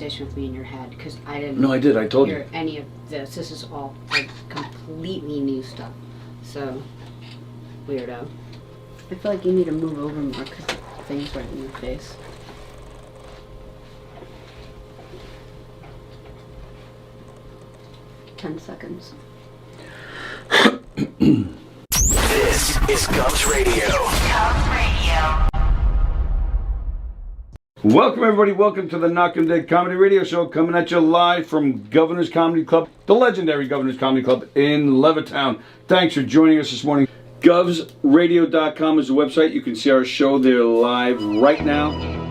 conversation with me in your head because I didn't. No, I did. I told hear you. any of this. This is all like completely new stuff. So weirdo. I feel like you need to move over more because the thing's right in your face. $10 seconds. This is Cubs Radio. Cubs Radio. Welcome, everybody. Welcome to the Knockem Comedy Radio Show, coming at you live from Governor's Comedy Club, the legendary Governor's Comedy Club in Levittown. Thanks for joining us this morning. GovsRadio.com is the website. You can see our show there live right now.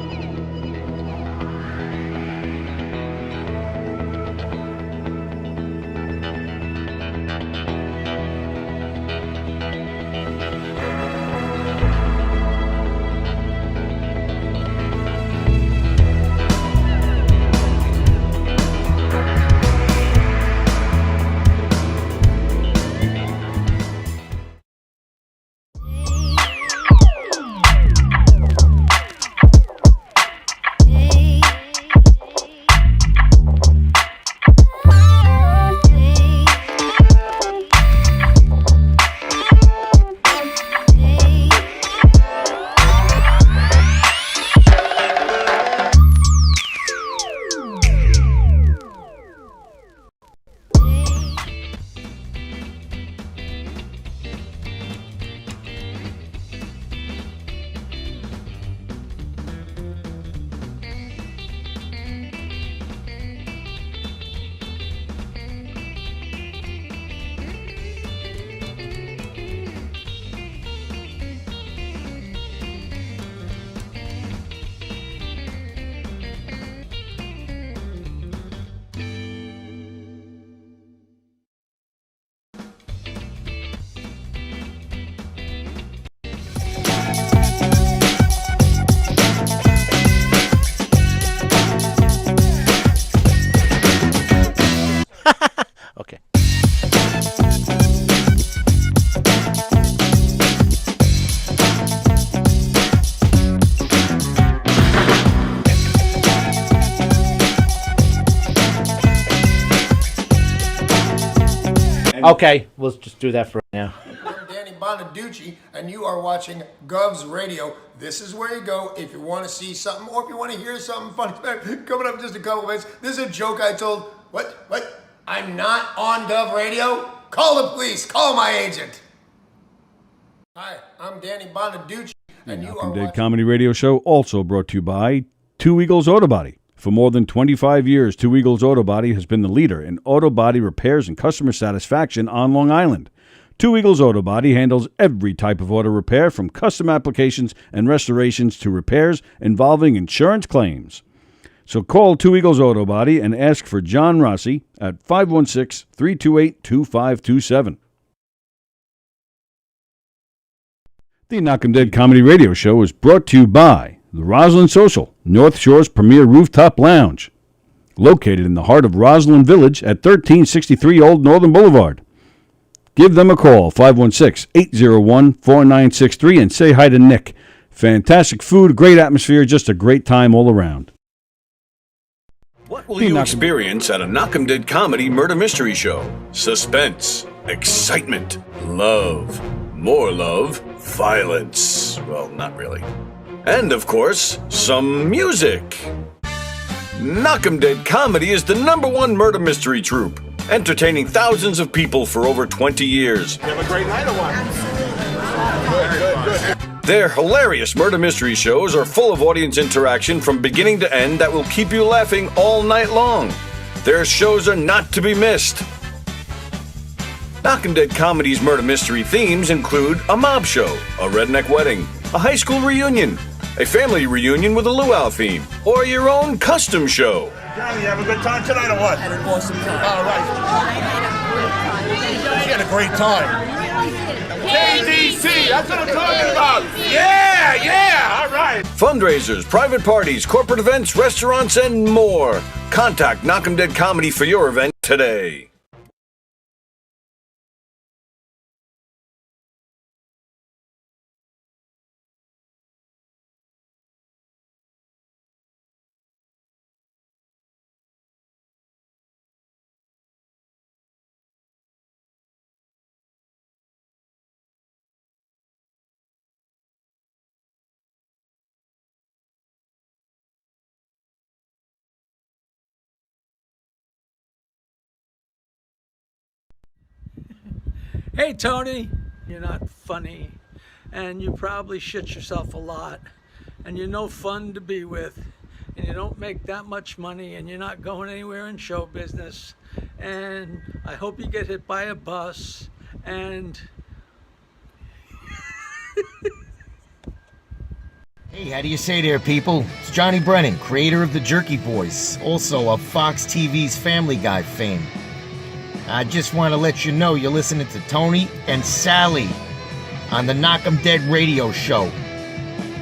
Okay. Okay, we'll just do that for right now. I'm Danny Bonaducci, and you are watching Govs Radio. This is where you go if you want to see something or if you want to hear something funny. Coming up in just a couple minutes. This is a joke I told. What? I'm not on Gov Radio? Call the police. Call my agent. Hi, I'm Danny Bonaducci, and you are watching Comedy Radio Show, also brought to you by Two Eagles Auto Body. For more than 25 years, Two Eagles Auto Body has been the leader in auto body repairs and customer satisfaction on Long Island. Two Eagles Auto Body handles every type of auto repair, from custom applications and restorations to repairs involving insurance claims. So call Two Eagles Auto Body and ask for John Rossi at 516-328-2527. The Knockem Comedy Radio Show is brought to you by the Roslyn Social, North Shore's premier rooftop lounge, located in the heart of Roslyn Village at 1363 Old Northern Boulevard. Give them a call, 516-801-4963, and say hi to Nick. Fantastic food, great atmosphere, just a great time all around. What will you experience at a Knockem Comedy Murder Mystery Show? Suspense, excitement, love, more love, violence. Well, not really. And, of course, some music. Knockem Comedy is the #1 murder mystery troupe, entertaining thousands of people for over 20 years. You have a great night or what? Good. Their hilarious murder mystery shows are full of audience interaction from beginning to end that will keep you laughing all night long. Their shows are not to be missed. Knockem Comedy's murder mystery themes include a mob show, a redneck wedding, a high school reunion, a family reunion with a luau theme, or your own custom show. Johnny, you have a good time tonight or what? Had an awesome time. All right. You had a great time. KDC, that's what I'm talking about. Yeah, all right. Fundraisers, private parties, corporate events, restaurants, and more. Contact Knockem Comedy for your event today. Hey, Tony, you're not funny, and you probably shit yourself a lot, and you're no fun to be with, and you don't make that much money, and you're not going anywhere in show business, and I hope you get hit by a bus, and... Hey, how do you say there, people? It's Johnny Brennan, creator of the Jerky Boys, also of Fox TV's Family Guy fame. I just want to let you know you're listening to Tony and Sallie on the Knockem Dead radio show.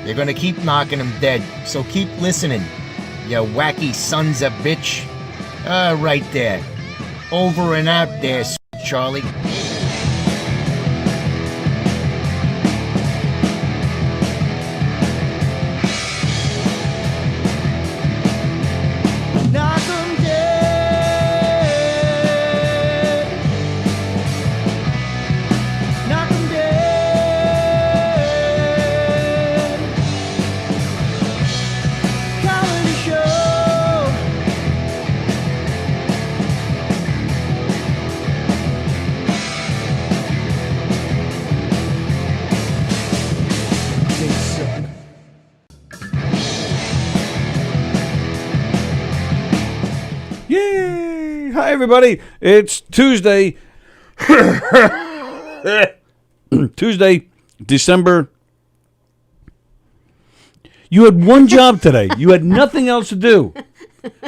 They're gonna keep knocking them dead, so keep listening, you wacky sons of bitch. Right there. Over and out there, Charlie. Yay! Hi, everybody. It's Tuesday. Tuesday, December. You had one job today. You had nothing else to do.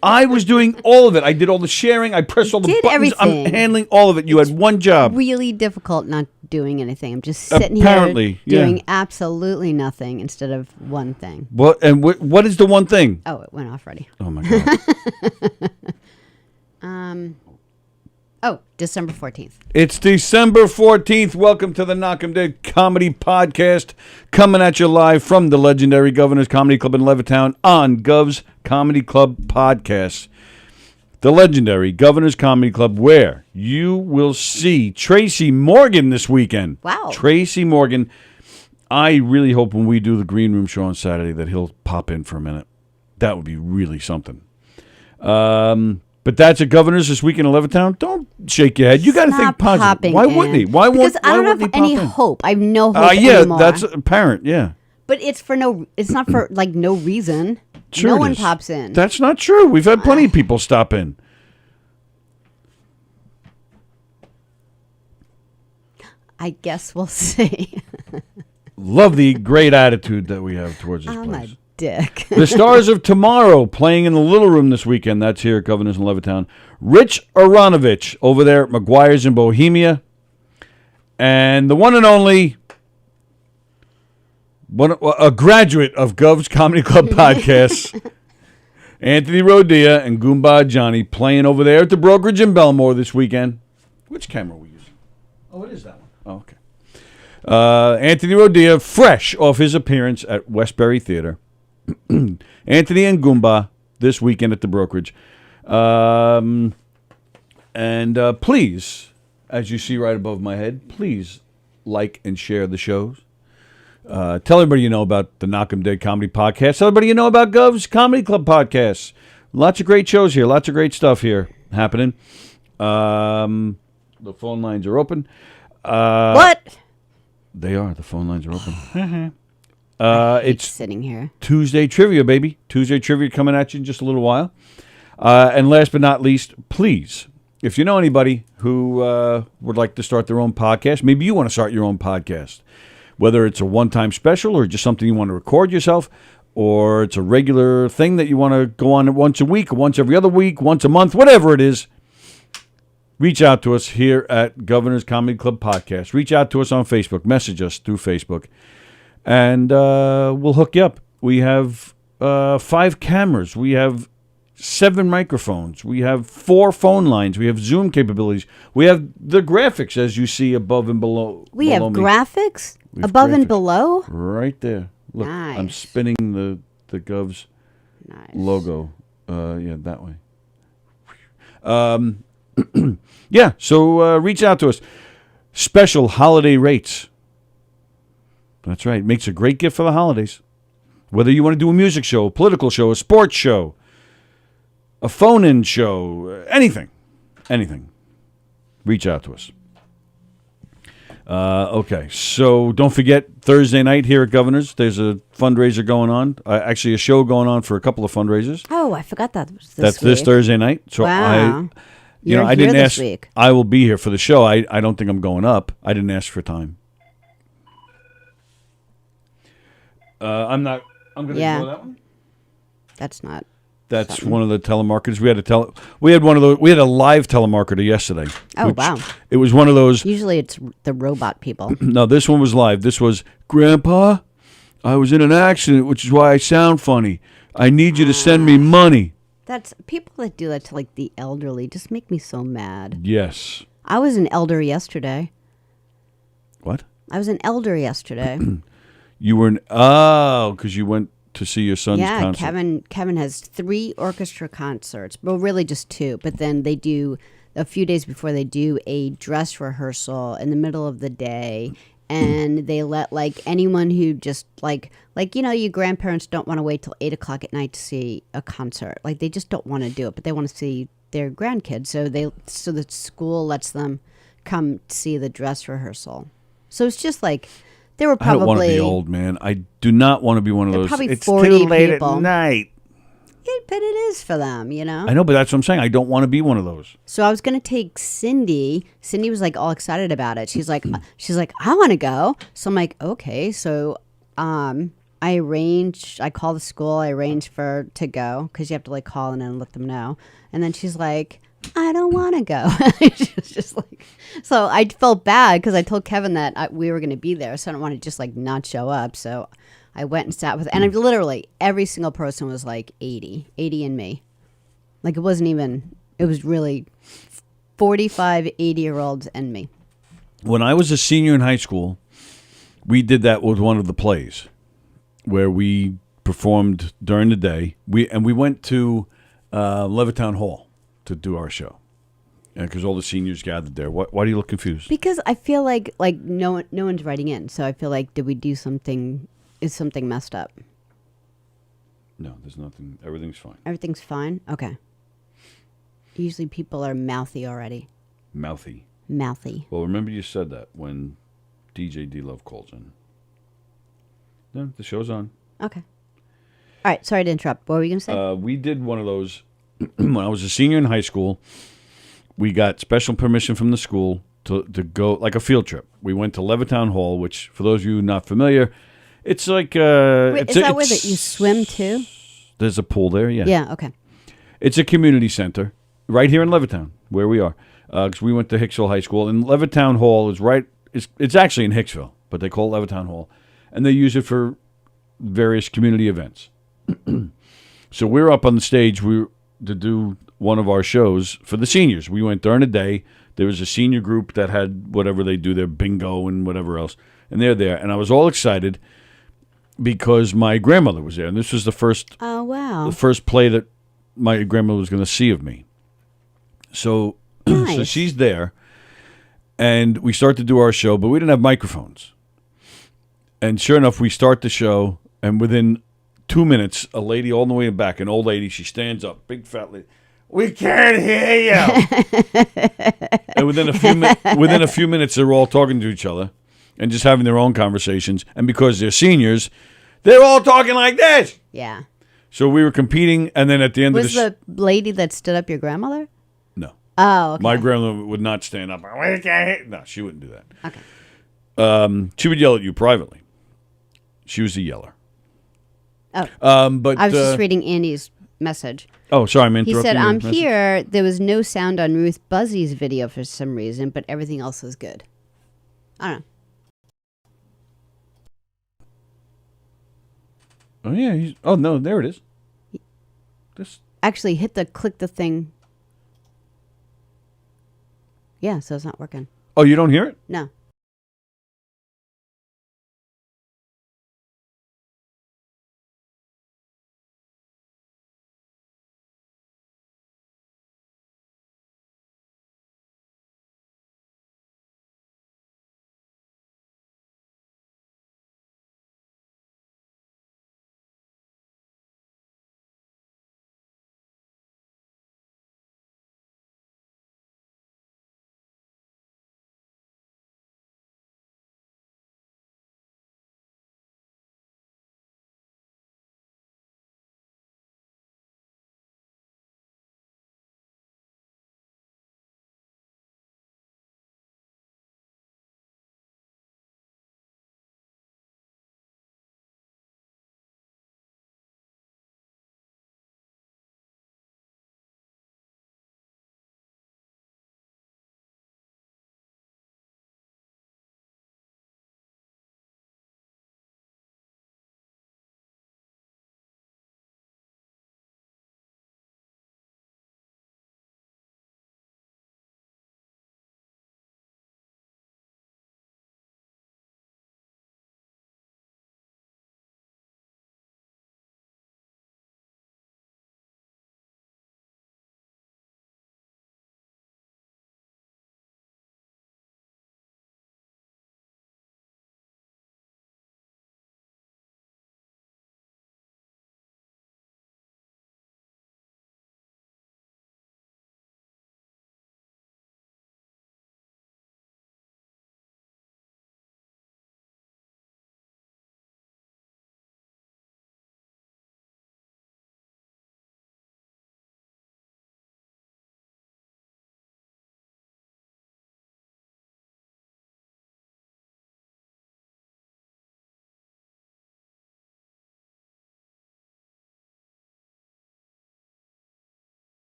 I was doing all of it. I did all the sharing. I pressed all the buttons. Everything. I'm handling all of it. You had one job. Really difficult not doing anything. I'm just sitting Apparently, here doing yeah. absolutely nothing instead of one thing. What and what is the one thing? Oh, it went off already. Oh my God. December 14th. It's December 14th. Welcome to the Knockem Dead Comedy Podcast, coming at you live from the legendary Governor's Comedy Club in Levittown on Gov's Comedy Club Podcast. The legendary Governor's Comedy Club, where you will see Tracy Morgan this weekend. Wow. Tracy Morgan. I really hope when we do the Green Room show on Saturday that he'll pop in for a minute. That would be really something. But that's at Governor's this weekend in Levittown. Don't shake your head. You got to think positive. Why wouldn't he? Why because I don't wouldn't he have pop any in? hope. I have no hope Yeah, anymore. that's apparent. Yeah. But it's not for like no reason. Sure no it one is. pops in. That's not true. We've had plenty of people stop in. I guess we'll see. Love the great attitude that we have towards this I'm place. a dick. The Stars of Tomorrow playing in the Little Room this weekend. That's here at Governor's in Levittown. Rich Aronovich over there at McGuire's in Bohemia. And the one and only, a graduate of Gov's Comedy Club Podcast, Anthony Rodia and Goomba Johnny playing over there at the Brokerage in Belmore this weekend. Which camera are we using? Oh, it is that one. Oh, okay. Anthony Rodia, fresh off his appearance at Westbury Theater. Anthony and Goomba this weekend at the Brokerage. And please, as you see right above my head, please like and share the shows. Tell everybody you know about the Knockem Dead Comedy Podcast. Tell everybody you know about Gov's Comedy Club Podcasts. Lots of great shows here. Lots of great stuff here happening. The phone lines are open. What? They are. The phone lines are open. It's sitting here. Tuesday Trivia, baby. Tuesday Trivia coming at you in just a little while. And last but not least, please, if you know anybody who would like to start their own podcast, maybe you want to start your own podcast, whether it's a one-time special or just something you want to record yourself, or it's a regular thing that you want to go on once a week, or once every other week, once a month, whatever it is, reach out to us here at Governor's Comedy Club Podcast. Reach out to us on Facebook. Message us through Facebook. And we'll hook you up. We have 5 cameras. We have 7 microphones. We have 4 phone lines. We have Zoom capabilities. We have the graphics, as you see above and below. We have me. graphics We have above and graphics. below? Right there. Look, I'm Nice. spinning the Gov's logo. Yeah, that way. Yeah, so reach out to us. Special holiday rates. That's right. Makes a great gift for the holidays. Whether you want to do a music show, a political show, a sports show, a phone-in show, anything. Reach out to us. Okay, so don't forget Thursday night here at Governor's. There's a fundraiser going on. Actually, a show going on for a couple of fundraisers. Oh, I forgot that was That's week. this Thursday night. So Wow. You're I here didn't this ask. week. I will be here for the show. I don't think I'm going up. I didn't ask for time. I'm not. I'm going to Yeah. ignore that one. That's not. That's one of the telemarketers. We had one of those. We had a live telemarketer yesterday. Oh, wow. It was one of those. Usually it's the robot people. No, this one was live. This was, Grandpa, I was in an accident, which is why I sound funny. I need you to send me money. That's people that do that to like the elderly just make me so mad. Yes. I was an elder yesterday. What? I was an elder yesterday. You were because you went to see your son's Yeah, concert. Kevin has 3 orchestra concerts. Well, really just 2, but then they do a few days before they do a dress rehearsal in the middle of the day, and they let like anyone who just like your grandparents don't want to wait till 8:00 at night to see a concert. Like they just don't want to do it, but they want to see their grandkids. So the school lets them come see the dress rehearsal. So it's just like. There were probably. I don't want to be old, man. I do not want to be one of those. Probably it's 40 too late people. at night. But it is for them, you know? I know, but that's what I'm saying. I don't want to be one of those. So I was going to take Cindy. Cindy was like all excited about it. She's like, I want to go. So I'm like, okay. So I call the school, I arrange to go because you have to like call and then let them know. And then she's like, I don't want to go. She was just like, so I felt bad because I told Kevin that we were going to be there. So I don't want to just like not show up. So I went and sat with, and literally every single person was like 80 and me. Like it wasn't even, it was really 45, 80-year-olds and me. When I was a senior in high school, we did that with one of the plays where we performed during the day. We went to Levittown Hall to do our show, because all the seniors gathered there. Why do you look confused? Because I feel like no one's writing in, so I feel like did we do something? Is something messed up? No, there's nothing. Everything's fine. Everything's fine. Okay. Usually people are mouthy already. Mouthy. Mouthy. Well, remember you said that when DJ D Love calls in. No, the show's on. Okay. All right. Sorry to interrupt. What were you going to say? We did one of those when I was a senior in high school. We got special permission from the school to go, like a field trip. We went to Levittown Hall, which, for those of you not familiar, it's like... Wait, is that where that you swim too? There's a pool there, yeah. Yeah, okay. It's a community center right here in Levittown, where we are. Because we went to Hicksville High School. And Levittown Hall is right... It's actually in Hicksville, but they call it Levittown Hall. And they use it for various community events. So we're up on the stage to do one of our shows for the seniors. We went during the day. There was a senior group that had whatever they do, their bingo and whatever else. And they're there. And I was all excited because my grandmother was there. And this was the first play that my grandmother was going to see of me. So, nice. So she's there. And we start to do our show, but we didn't have microphones. And sure enough, we start the show, and within 2 minutes, a lady all the way back, an old lady, she stands up, big fat lady. We can't hear you. And within a few minutes, they're all talking to each other and just having their own conversations. And because they're seniors, they're all talking like this. Yeah. So we were competing, and then at the end of Was the lady that stood up your grandmother? No. Oh, okay. My grandmother would not stand up. We can't hear. No, she wouldn't do that. Okay. She would yell at you privately. She was a yeller. Oh. But I was just reading Andy's message. Oh, sorry, I'm He interrupting. said, your I'm message. here. There was no sound on Ruth Buzzy's video for some reason, but everything else was good. I don't know. Oh, yeah. Oh, no, there it is. This. Actually, click the thing. Yeah, so it's not working. Oh, you don't hear it? No.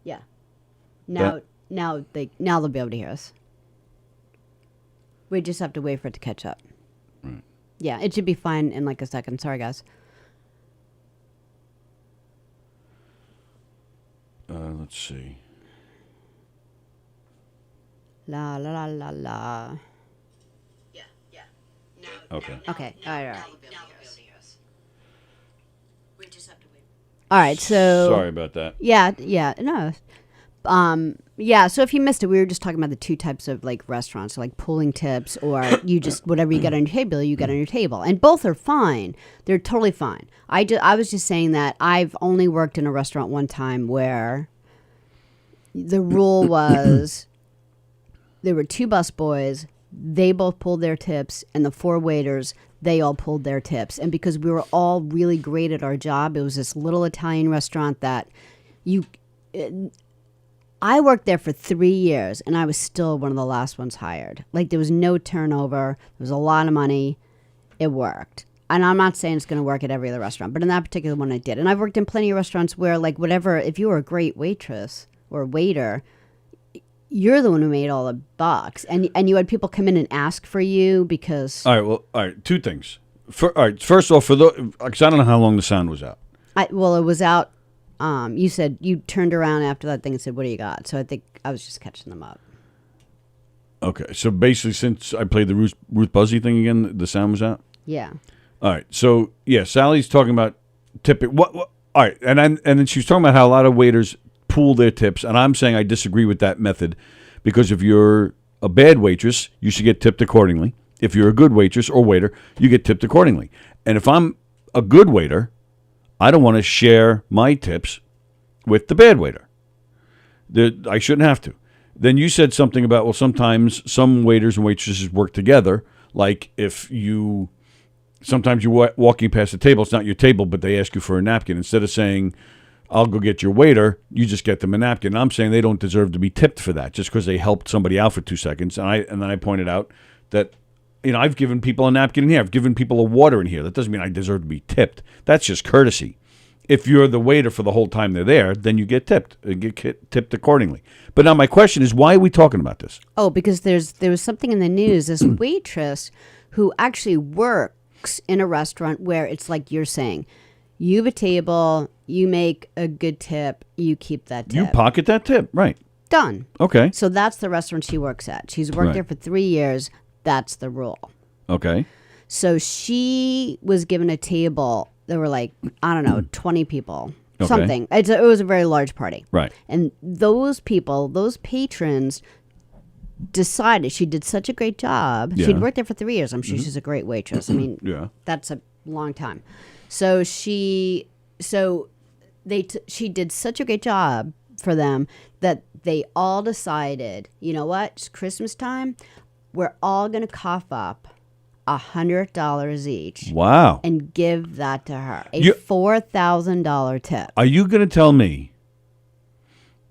Yeah. Now That- they'll be able to hear us. We just have to wait for it to catch up. Right. Yeah, it should be fine in like a second. Sorry, guys. Let's see. La la la la la. Okay. Okay. All right. All right. So. Sorry about that. Yeah. No. Yeah. So if you missed it, we were just talking about the two types of like restaurants, so like pooling tips, or you just whatever you get on your table, you get on your table, and both are fine. They're totally fine. I was just saying that I've only worked in a restaurant one time where the rule was there were two busboys. They both pulled their tips, and the four waiters, they all pulled their tips. And because we were all really great at our job, it was this little Italian restaurant that I worked there for 3 years, and I was still one of the last ones hired. Like, there was no turnover. There was a lot of money. It worked. And I'm not saying it's going to work at every other restaurant, but in that particular one, I did. And I've worked in plenty of restaurants where, like, whatever, if you were a great waitress or waiter, you're the one who made all the bucks. And you had people come in and ask for you because... All right, two things. All right, first off, because I don't know how long the sound was out. It was out. You said you turned around after that thing and said, "What do you got?" So I think I was just catching them up. Okay, so basically, since I played the Ruth Buzzy thing again, the sound was out. Yeah. All right, so yeah, Sally's talking about tipping. What? All right, and then she was talking about how a lot of waiters pool their tips, and I'm saying I disagree with that method because if you're a bad waitress, you should get tipped accordingly. If you're a good waitress or waiter, you get tipped accordingly. And if I'm a good waiter, I don't want to share my tips with the bad waiter. I shouldn't have to. Then you said something about, well, sometimes some waiters and waitresses work together. Like sometimes you're walking past the table, it's not your table, but they ask you for a napkin. Instead of saying, I'll go get your waiter, you just get them a napkin. And I'm saying they don't deserve to be tipped for that just because they helped somebody out for 2 seconds. And then I pointed out that, I've given people a napkin in here. I've given people a water in here. That doesn't mean I deserve to be tipped. That's just courtesy. If you're the waiter for the whole time they're there, then you get tipped. Get tipped accordingly. But now my question is, why are we talking about this? Oh, because there was something in the news. This waitress who actually works in a restaurant where it's like you're saying, you have a table, you make a good tip, you keep that tip. You pocket that tip, right? Done. Okay. So that's the restaurant she works at. She's worked there for 3 years. That's the rule. Okay. So she was given a table. There were 20 people, Okay. something. It was a very large party. Right. And those people, those patrons decided she did such a great job. Yeah. She'd worked there for 3 years. I'm sure she's a great waitress. I mean, Yeah. that's a long time. So she did such a great job for them that they all decided, you know what, it's Christmas time. We're all going to cough up $100 each. Wow. And give that to her. A $4,000 tip. Are you going to tell me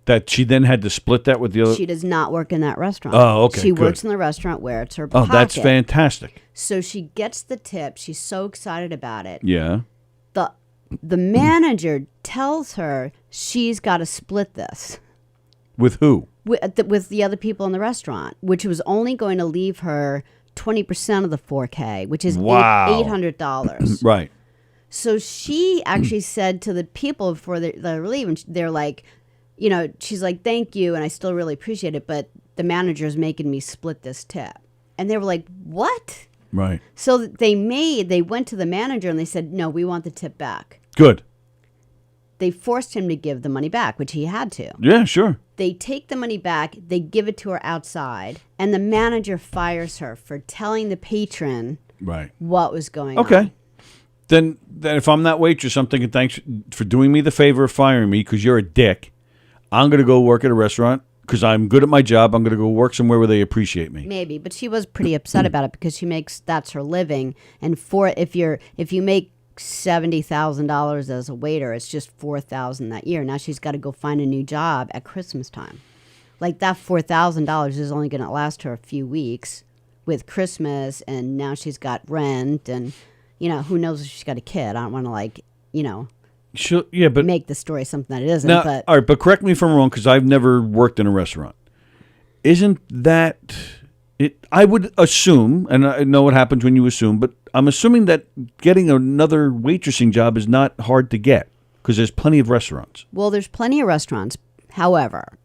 that she then had to split that with the other? She does not work in that restaurant. Oh, okay, She good. works in the restaurant where it's her Oh, pocket. that's fantastic. So she gets the tip. She's so excited about it. Yeah. The manager tells her she's got to split this. With who? With the other people in the restaurant, which was only going to leave her 20% of the $4K, which is Wow. $800. Right. So she actually said to the people before they're leaving, they're like, she's like, thank you, and I still really appreciate it, but the manager's making me split this tip. And they were like, what? Right. So they went to the manager and they said, no, we want the tip back. Good. They forced him to give the money back, which he had to. Yeah, sure. They take the money back, they give it to her outside, and the manager fires her for telling the patron Right. what was going on. Okay. Then if I'm that waitress, I'm thinking, thanks for doing me the favor of firing me because you're a dick. I'm going to go work at a restaurant because I'm good at my job. I'm going to go work somewhere where they appreciate me. Maybe, but she was pretty upset about it because that's her living. And if you make $70,000 as a waiter, it's just $4,000 that year. Now she's got to go find a new job at Christmas time. Like that $4,000 is only going to last her a few weeks with Christmas, and now she's got rent, and who knows if she's got a kid. I don't want to but make the story something that it isn't. now, But all right, but correct me if I'm wrong, because I've never worked in a restaurant. Isn't that it? I would assume, and I know what happens when you assume, but I'm assuming that getting another waitressing job is not hard to get because there's plenty of restaurants. well, there's plenty of restaurants. However,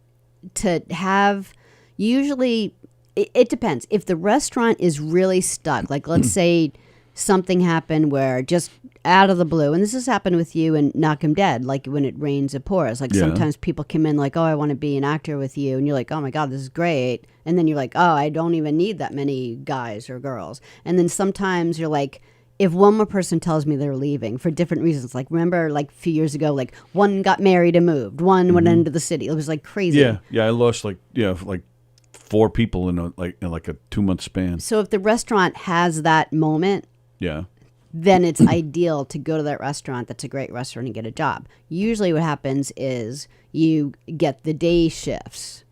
to have usually it depends. If the restaurant is really stuck, like let's say something happened where just out of the blue, and this has happened with you and Knockem Dead, like when it rains, it pours. Like sometimes people come in like, oh, I want to be an actor with you. And you're like, oh my God, this is great. And then you're like, oh, I don't even need that many guys or girls. And then sometimes you're like, if one more person tells me they're leaving for different reasons, like remember like a few years ago, like one got married and moved, one went into the city. It was like crazy. Yeah, I lost like 4 people in like a 2-month span. So if the restaurant has that moment, Yeah. then it's ideal to go to that restaurant that's a great restaurant and get a job. Usually what happens is you get the day shifts.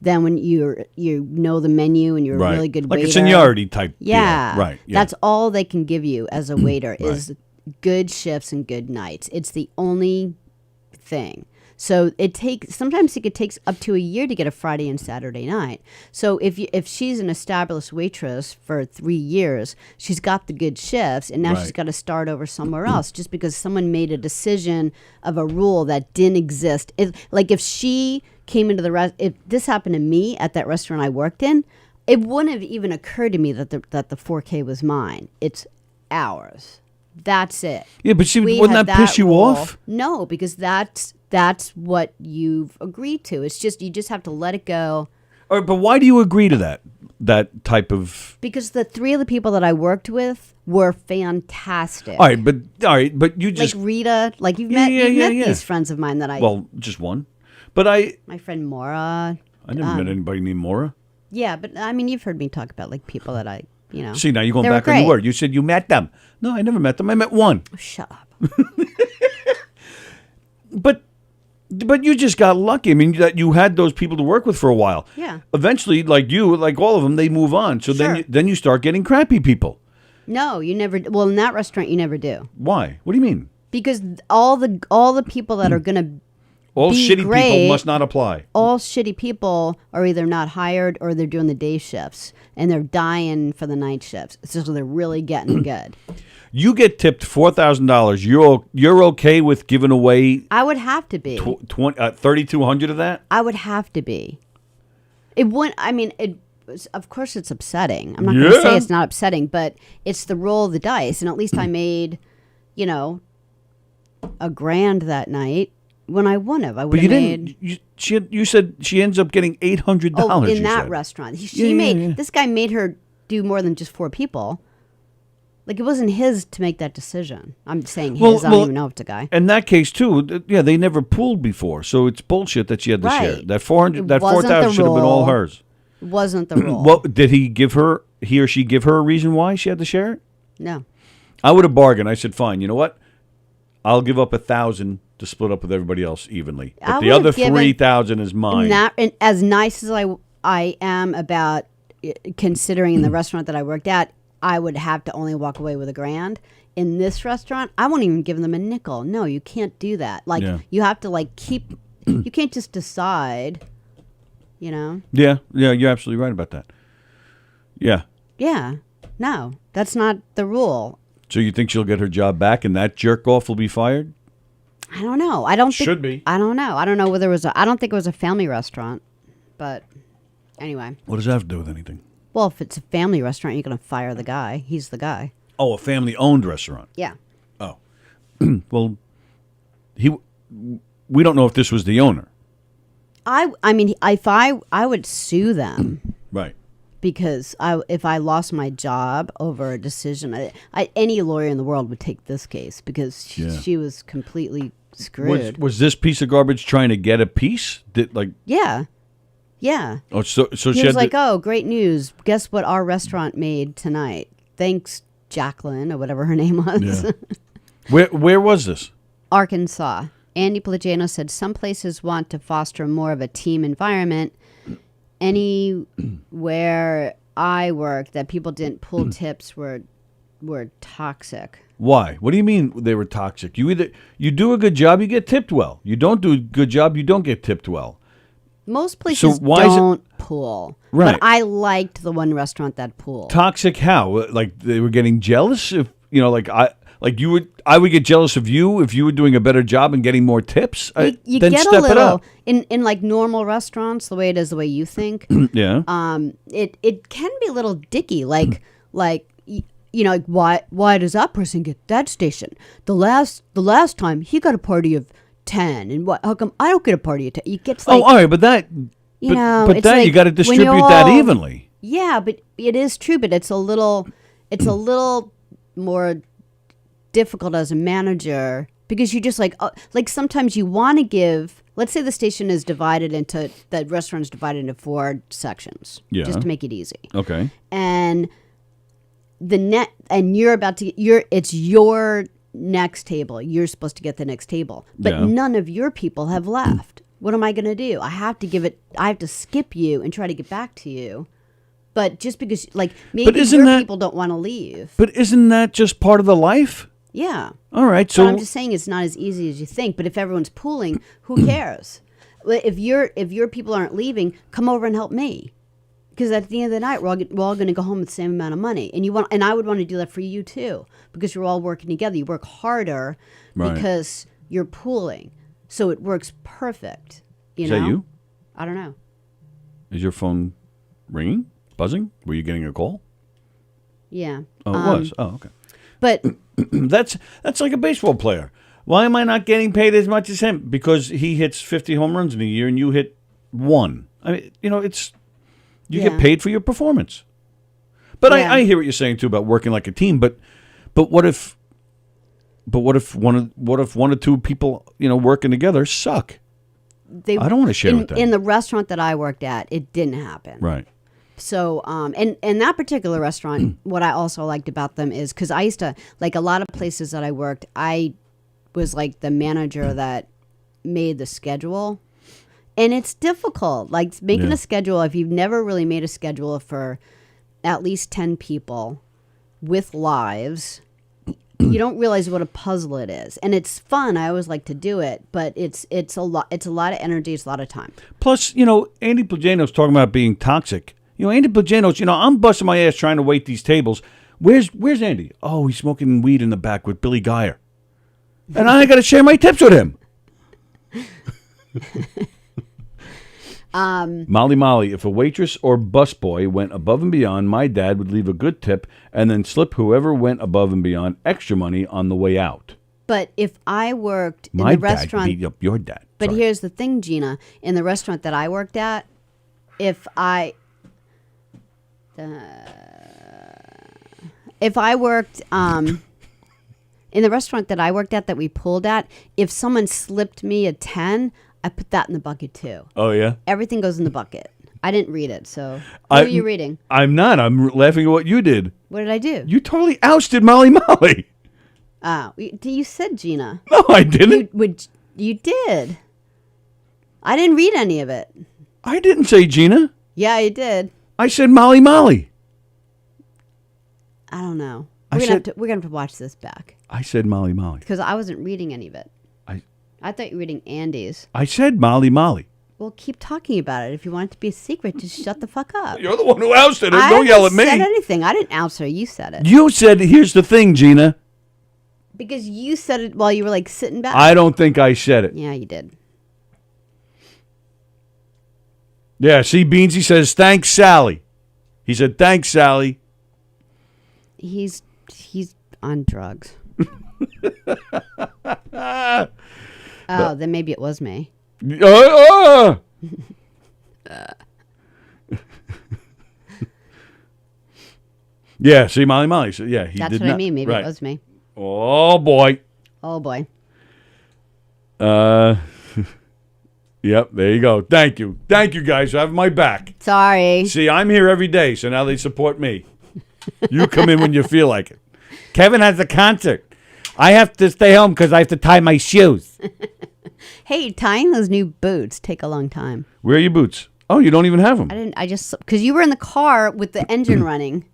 Then when you know the menu and you're a really good like waiter. a seniority type Yeah. deal. Right. Yeah. That's all they can give you as a waiter is good shifts and good nights. It's the only thing. So sometimes it takes up to a year to get a Friday and Saturday night. So if she's an established waitress for 3 years, she's got the good shifts, and now she's got to start over somewhere else just because someone made a decision of a rule that didn't exist. Like if she came into if this happened to me at that restaurant I worked in, it wouldn't have even occurred to me that the 4K was mine. It's ours. That's it. Yeah, but wouldn't that piss you off? No, because that's what you've agreed to. It's just you just have to let it go. All right, but why do you agree to that type of? Because the 3 of the people that I worked with were fantastic. All right, but you just like Rita, like you've met these friends of mine that I just one, but my friend Maura. I never met anybody named Maura. Yeah, but I mean you've heard me talk about like people that I See, now you're going back on your word. You said you met them. No, I never met them. I met one. Oh, shut up. But you just got lucky. I mean, that you had those people to work with for a while. Yeah. Eventually, like all of them, they move on. So then you start getting crappy people. No, you never. Well, in that restaurant, you never do. Why? What do you mean? Because all the people that are gonna all be shitty great, people must not apply. All shitty people are either not hired or they're doing the day shifts and they're dying for the night shifts. So they're really getting good. You get tipped $4,000. You're okay with giving away? I would have to be 3,200 of that. I would have to be. It wouldn't. I mean, of course, it's upsetting. I'm not going to say it's not upsetting, but it's the roll of the dice. And at least I made, $1,000 that night. When I wouldn't have, I would have made. You said she ends up getting $800. Oh, in that restaurant, this guy made her do more than just 4 people. Like it wasn't his to make that decision. I'm saying his. I don't even know if it's a guy. In that case too, they never pooled before, so it's bullshit that she had to share. That 4,000 should have been all hers. It wasn't the rule. Well, did he or she give her a reason why she had to share it? No. I would have bargained. I said, fine. You know what? I'll give up 1,000 to split up with everybody else evenly. But the other 3,000 is mine. And as nice as I am about considering the restaurant that I worked at, I would have to only walk away with $1,000. In this restaurant, I won't even give them a nickel. No, you can't do that. Like you have to keep. You can't just decide. Yeah, you're absolutely right about that. Yeah. Yeah. No, that's not the rule. So you think she'll get her job back and that jerk off will be fired? I don't know. I don't think should be. I don't know. I don't know whether it was I don't think it was a family restaurant. But anyway. What does that have to do with anything? Well, if it's a family restaurant, you're going to fire the guy. He's the guy. Oh, a family-owned restaurant. Yeah. Oh. Well, we don't know if this was the owner. I mean, if I would sue them. Right. Because if I lost my job over a decision, any lawyer in the world would take this case because she was completely screwed. Was this piece of garbage trying to get a piece? Yeah. Yeah. Oh, so he was like, oh, great news. Guess what our restaurant made tonight? Thanks, Jacqueline, or whatever her name was. Yeah. Where was this? Arkansas. Andy Plagano said some places want to foster more of a team environment. Anywhere I worked that people didn't pull tips were toxic. Why? What do you mean they were toxic? You do a good job, you get tipped well. You don't do a good job, you don't get tipped well. Most places don't pool. Right. But I liked the one restaurant that pooled. Toxic how? Like they were getting jealous? If I would get jealous of you if you were doing a better job and getting more tips. You then get step a little it up. in like normal restaurants, the way it is, the way you think. Yeah. It can be a little dicky, like why does that person get that station? The last time he got a party of 10, and how come I don't get a party of 10? You get all right, but that you know, but it's that like you got to distribute when that evenly. Yeah, but it is true, but it's a little more difficult as a manager because you just like sometimes you want to give. Let's say the station is divided into the restaurant is divided into 4 sections, just to make it easy. Okay, and you're about to it's your next table. You're supposed to get the next table, but none of your people have left. What am I going to do? I have to skip you and try to get back to you. But just because, maybe your people don't want to leave. But isn't that just part of the life? Yeah. All right. So but I'm just saying it's not as easy as you think. But if everyone's pooling, who cares? If your people aren't leaving, come over and help me. Because at the end of the night, we're all going to go home with the same amount of money, and I would want to do that for you too, because you're all working together. You work harder because you're pooling, so it works perfect. Is that you? I don't know. Is your phone ringing, buzzing? Were you getting a call? Yeah. Oh, it was. Oh, okay. But that's like a baseball player. Why am I not getting paid as much as him? Because he hits 50 home runs in a year, and you hit 1. I mean, it's. You get paid for your performance. But I hear what you're saying too about working like a team. But what if one or two people working together suck? I don't want to share with them. In the restaurant that I worked at, it didn't happen. Right. So and that particular restaurant, what I also liked about them is because I used to a lot of places that I worked, I was like the manager that made the schedule. And it's difficult, making a schedule. If you've never really made a schedule for at least 10 people with lives, you don't realize what a puzzle it is. And it's fun. I always like to do it, but it's a lot. It's a lot of energy. It's a lot of time. Plus, Andy Plagano's talking about being toxic. Andy Plagano's. I'm busting my ass trying to wait these tables. Where's Andy? Oh, he's smoking weed in the back with Billy Geyer, and I got to share my tips with him. Molly, if a waitress or busboy went above and beyond, my dad would leave a good tip and then slip whoever went above and beyond extra money on the way out. But if I worked in the restaurant... My dad beat up your dad. But here's the thing, Gina. In the restaurant that I worked at, if I worked... in the restaurant that I worked at that we pulled at, if someone slipped me a 10... I put that in the bucket too. Oh, yeah? Everything goes in the bucket. I didn't read it, so what are you reading? I'm not. I'm laughing at what you did. What did I do? You totally ousted Molly. Oh, you said Gina. No, I didn't. You did. I didn't read any of it. I didn't say Gina. Yeah, you did. I said Molly. I don't know. We're gonna have to watch this back. I said Molly. Because I wasn't reading any of it. I thought you were reading Andy's. I said Molly. Well, keep talking about it. If you want it to be a secret, just shut the fuck up. You're the one who ousted her. Don't yell at me. I didn't say anything. I didn't oust her. You said it. You said, here's the thing, Gina. Because you said it while you were sitting back. I don't think I said it. Yeah, you did. Yeah, see, Beansy says, thanks, Sallie. He said, thanks, Sallie. He's on drugs. Oh, then maybe it was me. Yeah, see, Molly. So, yeah, he That's did what not. I mean. Maybe it was me. Oh, boy. Yep, there you go. Thank you, guys, for having my back. Sorry. See, I'm here every day, so now they support me. You come in when you feel like it. Kevin has a concert. I have to stay home because I have to tie my shoes. Hey, tying those new boots take a long time. Where are your boots? Oh, you don't even have them. I just because you were in the car with the engine running,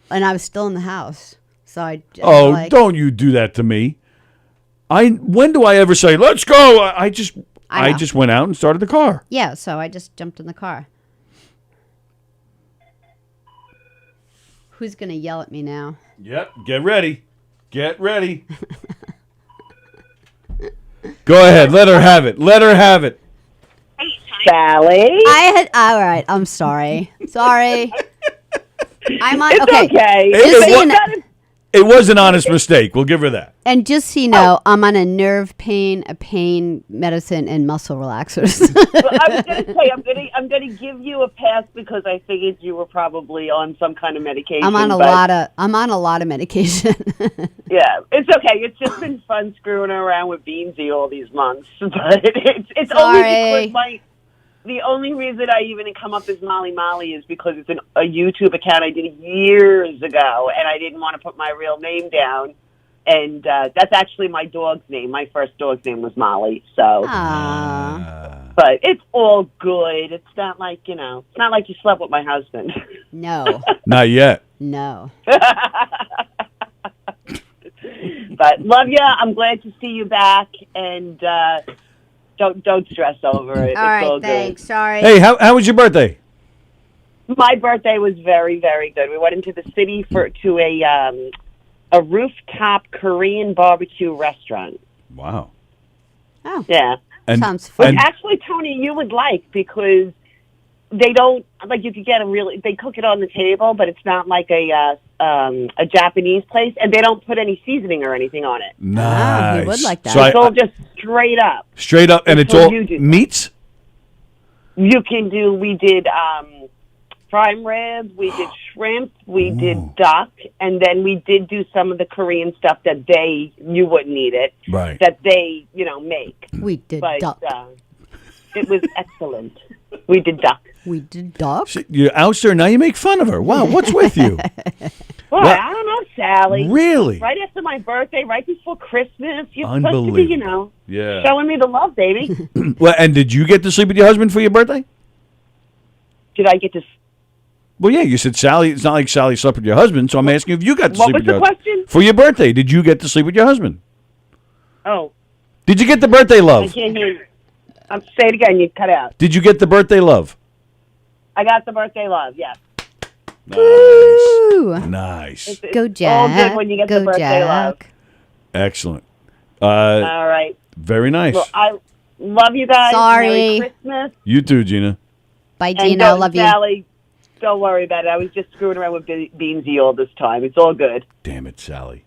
and I was still in the house. So I don't you do that to me. When do I ever say, let's go? I just went out and started the car. Yeah, so I just jumped in the car. Who's going to yell at me now? Yep, get ready. Get ready. Go ahead, let her have it. Let her have it. Sallie? All right, I'm sorry. Sorry. I'm on, It's okay. It was an honest mistake. We'll give her that. And just so you know, I'm on a nerve pain, a pain medicine, and muscle relaxers. Well, I was going to say, I'm going to give you a pass because I figured you were probably on some kind of medication. I'm on a lot of medication. Yeah, it's okay. It's just been fun screwing around with Beansy all these months, but it's only because the only reason I even come up as Molly is because it's a YouTube account I did years ago, and I didn't want to put my real name down. And that's actually my dog's name. My first dog's name was Molly. So, but it's all good. It's not like it's not like you slept with my husband. No, not yet. No. But love you. I'm glad to see you back, and don't stress over it. All right, all thanks. Good. Sorry. Hey, how was your birthday? My birthday was very, very good. We went into the city to a rooftop Korean barbecue restaurant. Wow. Oh. Yeah. Sounds fun. But actually, Tony, you would like because they don't you could get they cook it on the table, but it's not like a Japanese place, and they don't put any seasoning or anything on it. Nice. You would like that. So it's all just straight up. Straight up, and it's all meats? You can do, we did prime rib, we did shrimp, we did duck, and then we did do some of the Korean stuff that you wouldn't eat it. Right. That they, make. We did duck. It was excellent. We did duck. We did duck? You oust her, now you make fun of her. Wow, what's with you? Well, I don't know, Sallie. Really? Right after my birthday, right before Christmas, you're supposed to be, yeah, showing me the love, baby. Well, and did you get to sleep with your husband for your birthday? Did I get to? Well, yeah, you said Sallie. It's not like Sallie slept with your husband, so I'm asking if you got to sleep with your husband. What was the question? For your birthday, did you get to sleep with your husband? Oh. Did you get the birthday love? I can't hear you. Say it again. You cut out. Did you get the birthday love? I got the birthday love. Yes. Nice. Nice. It's Go Jack. all good when you get the birthday love. Excellent. All right. Very nice. Well, I love you guys. Sorry. Merry Christmas. You too, Gina. Bye, Gina. I love you. Sallie, don't worry about it. I was just screwing around with Beansy all this time. It's all good. Damn it, Sallie.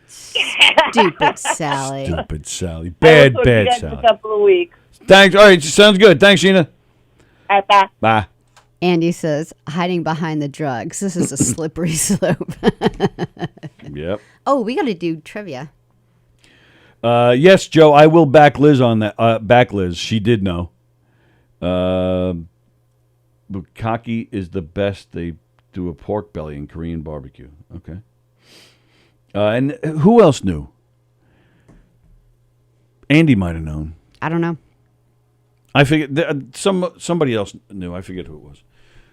Stupid Sallie. Stupid Sallie. Bad Sallie. In a couple of weeks. Thanks. All right, sounds good. Thanks, Gina. Bye. Bye. Andy says, hiding behind the drugs. This is a slippery slope. Yep. Oh, we got to do trivia. Yes, Joe, I will back Liz on that. Back Liz. She did know. Bukkake is the best. They do a pork belly in Korean barbecue. Okay. And who else knew? Andy might have known. I don't know. I figured somebody else knew. I forget who it was.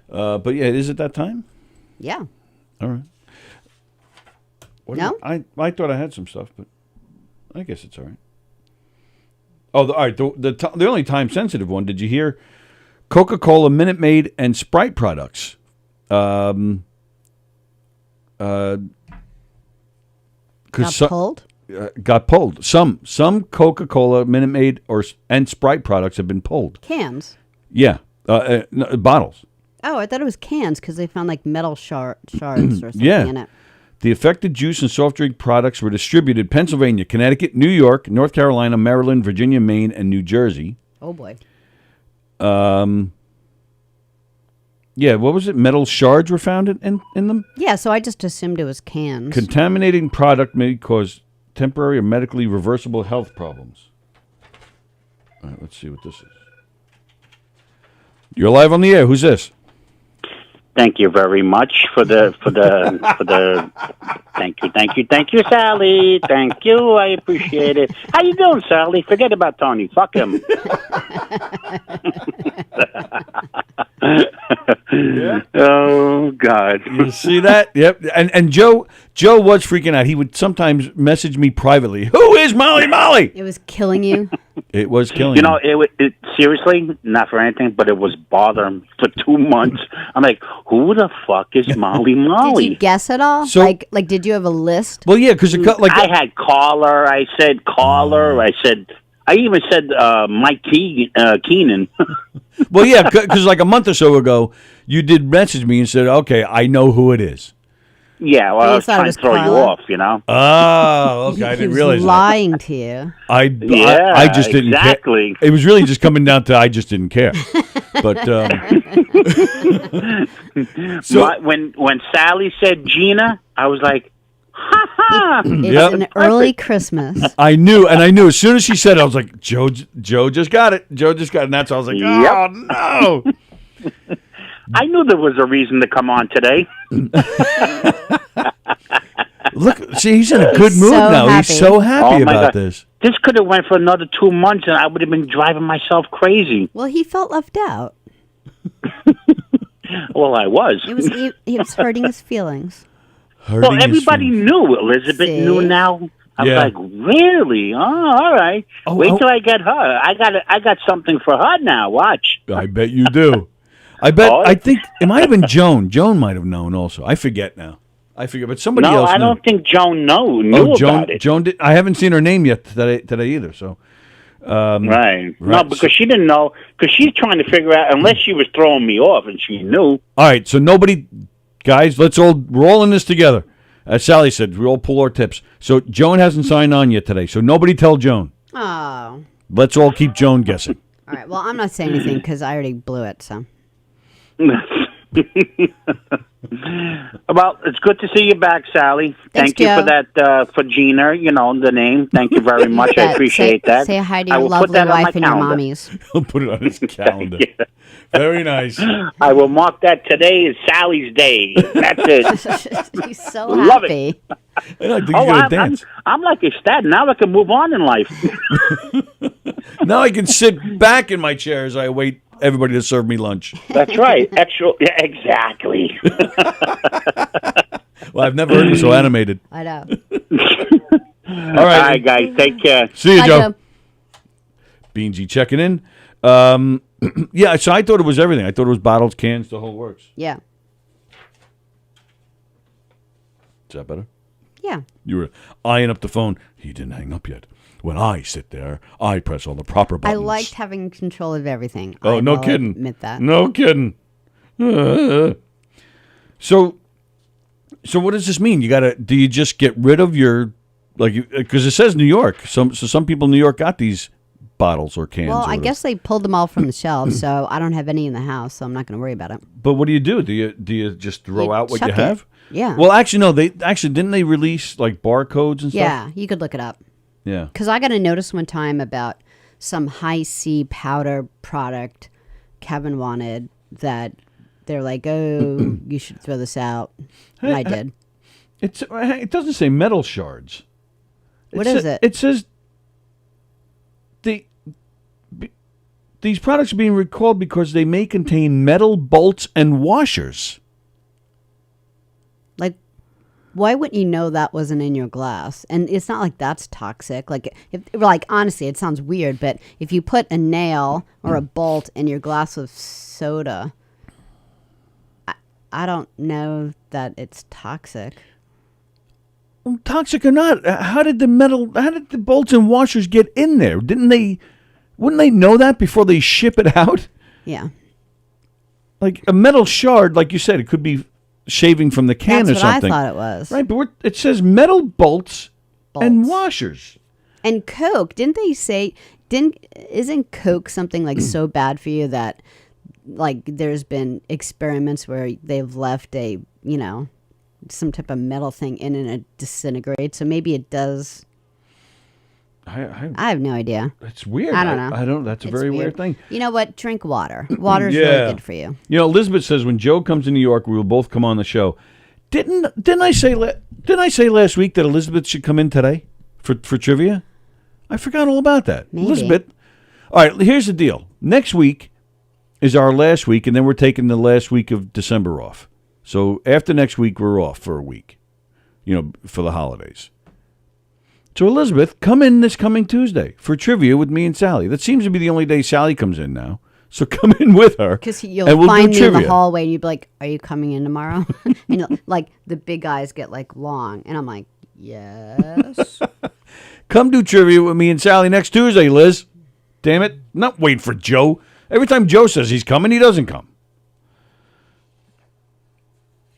But yeah, is it that time? Yeah. All right. No? I thought I had some stuff, but I guess it's all right. Oh, all right. The only time sensitive one. Did you hear? Coca-Cola, Minute Maid, and Sprite products. Got pulled? Got pulled. Some Coca-Cola, Minute Maid, and Sprite products have been pulled. Cans? Yeah. No, bottles. Oh, I thought it was cans because they found like metal shards or something in it. The affected juice and soft drink products were distributed in Pennsylvania, Connecticut, New York, North Carolina, Maryland, Virginia, Maine, and New Jersey. Oh, boy. Yeah, what was it? Metal shards were found in them? Yeah, so I just assumed it was cans. Contaminating product may cause temporary or medically reversible health problems. All right, let's see what this is. You're live on the air. Who's this? Thank you very much for the thank you, Sallie. Thank you, I appreciate it. How you doing, Sallie? Forget about Tony. Fuck him. Oh God! You see that? Yep. And Joe was freaking out. He would sometimes message me privately. Who is Molly Molly? It was killing you. It was killing. You know, it seriously, not for anything, but it was bothering for 2 months. I'm like, who the fuck is Molly Molly? Did you guess at all? So- like, did you have a list? Well, yeah, because I had caller. I said caller. I even said Mike Keenan. well, yeah, because like a month or so ago, you did message me and said, "Okay, I know who it is." Yeah, well, I was trying to throw you off, you know. Oh, okay. I didn't realize lying to you. I just didn't exactly. care. It was really just coming down to I just didn't care. But so when Sallie said Gina, I was like, ha ha. It's an early Christmas. I knew as soon as she said it, I was like, Joe just got it. Joe just got it. And that's why I was like, oh no. I knew there was a reason to come on today. Look, see, he's in a good mood now. Happy. He's so happy my about God. this. This could have went for another 2 months, and I would have been driving myself crazy. Well, he felt left out. Well, I was. He was hurting his feelings. Well, everybody knew. Elizabeth knew now. I was like, really? Oh, all right. Wait till I get her. I got something for her now. Watch. I bet you do. I think it might have been Joan. Joan might have known also. I forget now. But somebody else. No, I don't think Joan knew about it. Joan did. I haven't seen her name yet today either. So, right. No, because she didn't know. Because she's trying to figure out. Unless she was throwing me off, and she knew. All right. So nobody, guys. We're all in this together. As Sallie said, we all pull our tips. So Joan hasn't signed on yet today. So nobody tell Joan. Oh. Let's all keep Joan guessing. All right. Well, I'm not saying anything because I already blew it. So. Well, it's good to see you back, Sallie. Thanks, Thank you Joe. for that, for Gina, the name. Thank you very much. I appreciate that. Say hi to I your will put lovely that on my wife and your calendar. mommies. He'll put it on his calendar. Yeah. Very nice. I will mark that today is Sally's day. That's it. He's so Love happy. I think you're dance. I'm like ecstatic. Now I can move on in life. Now I can sit back in my chair as I await everybody to serve me lunch. That's right. Yeah, exactly. Well, I've never heard him so animated. I know. All right, guys. Take care. See you, Bye, Joe. Beansy checking in. Yeah, so I thought it was everything. I thought it was bottles, cans, the whole works. Yeah. Is that better? Yeah. You were eyeing up the phone. He didn't hang up yet. When I sit there, I press all the proper I buttons. liked having control of everything. Oh, no will kidding. Admit that. No kidding. So what does this mean? Do you just get rid of your, because it says New York. So some people in New York got these bottles or cans. Well, or I guess they pulled them all from the shelves, so I don't have any in the house, so I'm not going to worry about it. But what do you do? Do you just throw out what you chuck have? it. Yeah. Well, actually, no. Didn't they release like barcodes and stuff? Yeah, you could look it up. Yeah. Because I got a notice one time about some high C powder product Kevin wanted that they're like, oh, you should throw this out. And I did. It doesn't say metal shards. What is it? It says these products are being recalled because they may contain metal bolts and washers. Like, why wouldn't you know that wasn't in your glass? And it's not like that's toxic. Like honestly, it sounds weird, but if you put a nail or a bolt in your glass of soda, I don't know that it's toxic. Well, toxic or not, how did the bolts and washers get in there? Wouldn't they know that before they ship it out? Yeah. Like a metal shard, like you said, it could be shaving from the can That's or something. what I thought it was. Right, but it says metal bolts and washers. And Coke, didn't they say, isn't Coke something like so bad for you that like there's been experiments where they've left a, some type of metal thing in and it disintegrates. So maybe it does. I have no idea. It's weird. I don't know. That's a very weird thing. You know what? Drink water. Water's really good for you. Elizabeth says when Joe comes to New York, we will both come on the show. Didn't I say last week that Elizabeth should come in today for trivia? I forgot all about that. Maybe. Elizabeth. All right, here's the deal. Next week, is our last week, and then we're taking the last week of December off. So after next week, we're off for a week, for the holidays. So, Elizabeth, come in this coming Tuesday for trivia with me and Sallie. That seems to be the only day Sallie comes in now. So come in with her. Because you'll find me in the hallway, and you'll be like, are you coming in tomorrow? And like the big guys get like long. And I'm like, yes. Come do trivia with me and Sallie next Tuesday, Liz. Damn it. Not waiting for Joe. Every time Joe says he's coming, he doesn't come.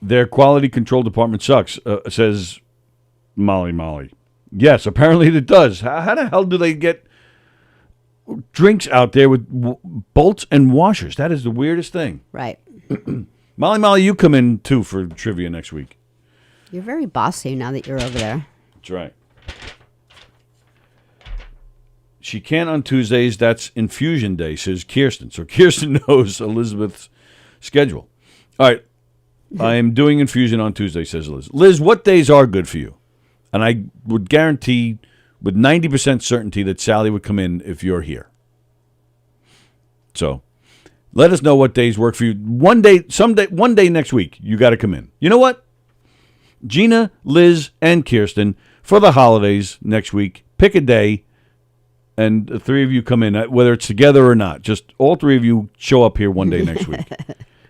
Their quality control department sucks, says Molly. Yes, apparently it does. How the hell do they get drinks out there with bolts and washers? That is the weirdest thing. Right. Molly, you come in, too, for trivia next week. You're very bossy now that you're over there. That's right. She can't on Tuesdays. That's infusion day, says Kirsten. So Kirsten knows Elizabeth's schedule. All right. I am doing infusion on Tuesday, says Liz. Liz, what days are good for you? And I would guarantee with 90% certainty that Sallie would come in if you're here. So let us know what days work for you. One day next week, you got to come in. You know what? Gina, Liz, and Kirsten, for the holidays next week, pick a day, and the three of you come in, whether it's together or not. Just all three of you show up here one day next week.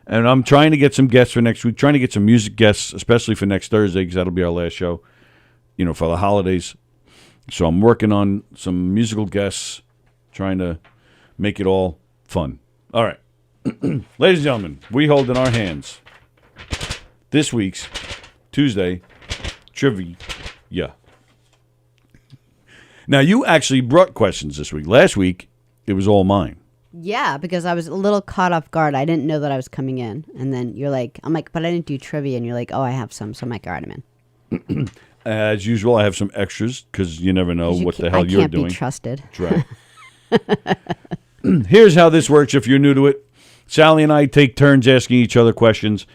And I'm trying to get some guests for next week, trying to get some music guests, especially for next Thursday, because that'll be our last show, for the holidays. So I'm working on some musical guests, trying to make it all fun. All right. Ladies and gentlemen, we hold in our hands this week's Tuesday trivia. Now, you actually brought questions this week. Last week, it was all mine. Yeah, because I was a little caught off guard. I didn't know that I was coming in. And then I'm like, but I didn't do trivia. And you're like, oh, I have some. So I'm like, all right, I'm in. As usual, I have some extras because you never know what the hell you're doing. I can't be trusted. That's right. Here's how this works if you're new to it. Sallie and I take turns asking each other questions.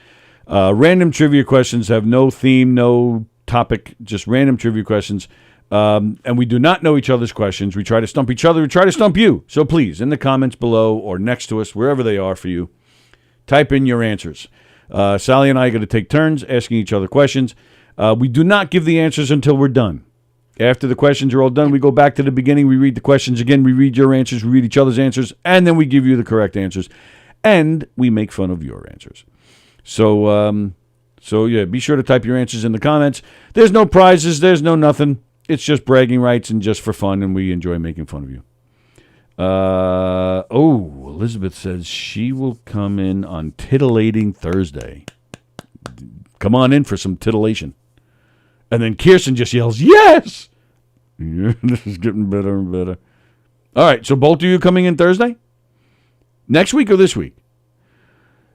Random trivia questions have no theme, no topic, just random trivia questions. And we do not know each other's questions. We try to stump each other. We try to stump you. So please, in the comments below or next to us, wherever they are for you, type in your answers. Sallie and I are going to take turns asking each other questions. We do not give the answers until we're done. After the questions are all done, we go back to the beginning. We read the questions again. We read your answers. We read each other's answers. And then we give you the correct answers. And we make fun of your answers. So yeah, be sure to type your answers in the comments. There's no prizes. There's no nothing. It's just bragging rights and just for fun, and we enjoy making fun of you. Elizabeth says she will come in on Titillating Thursday. Come on in for some titillation. And then Kirsten just yells, yes! Yeah, this is getting better and better. All right, so both of you coming in Thursday? Next week or this week?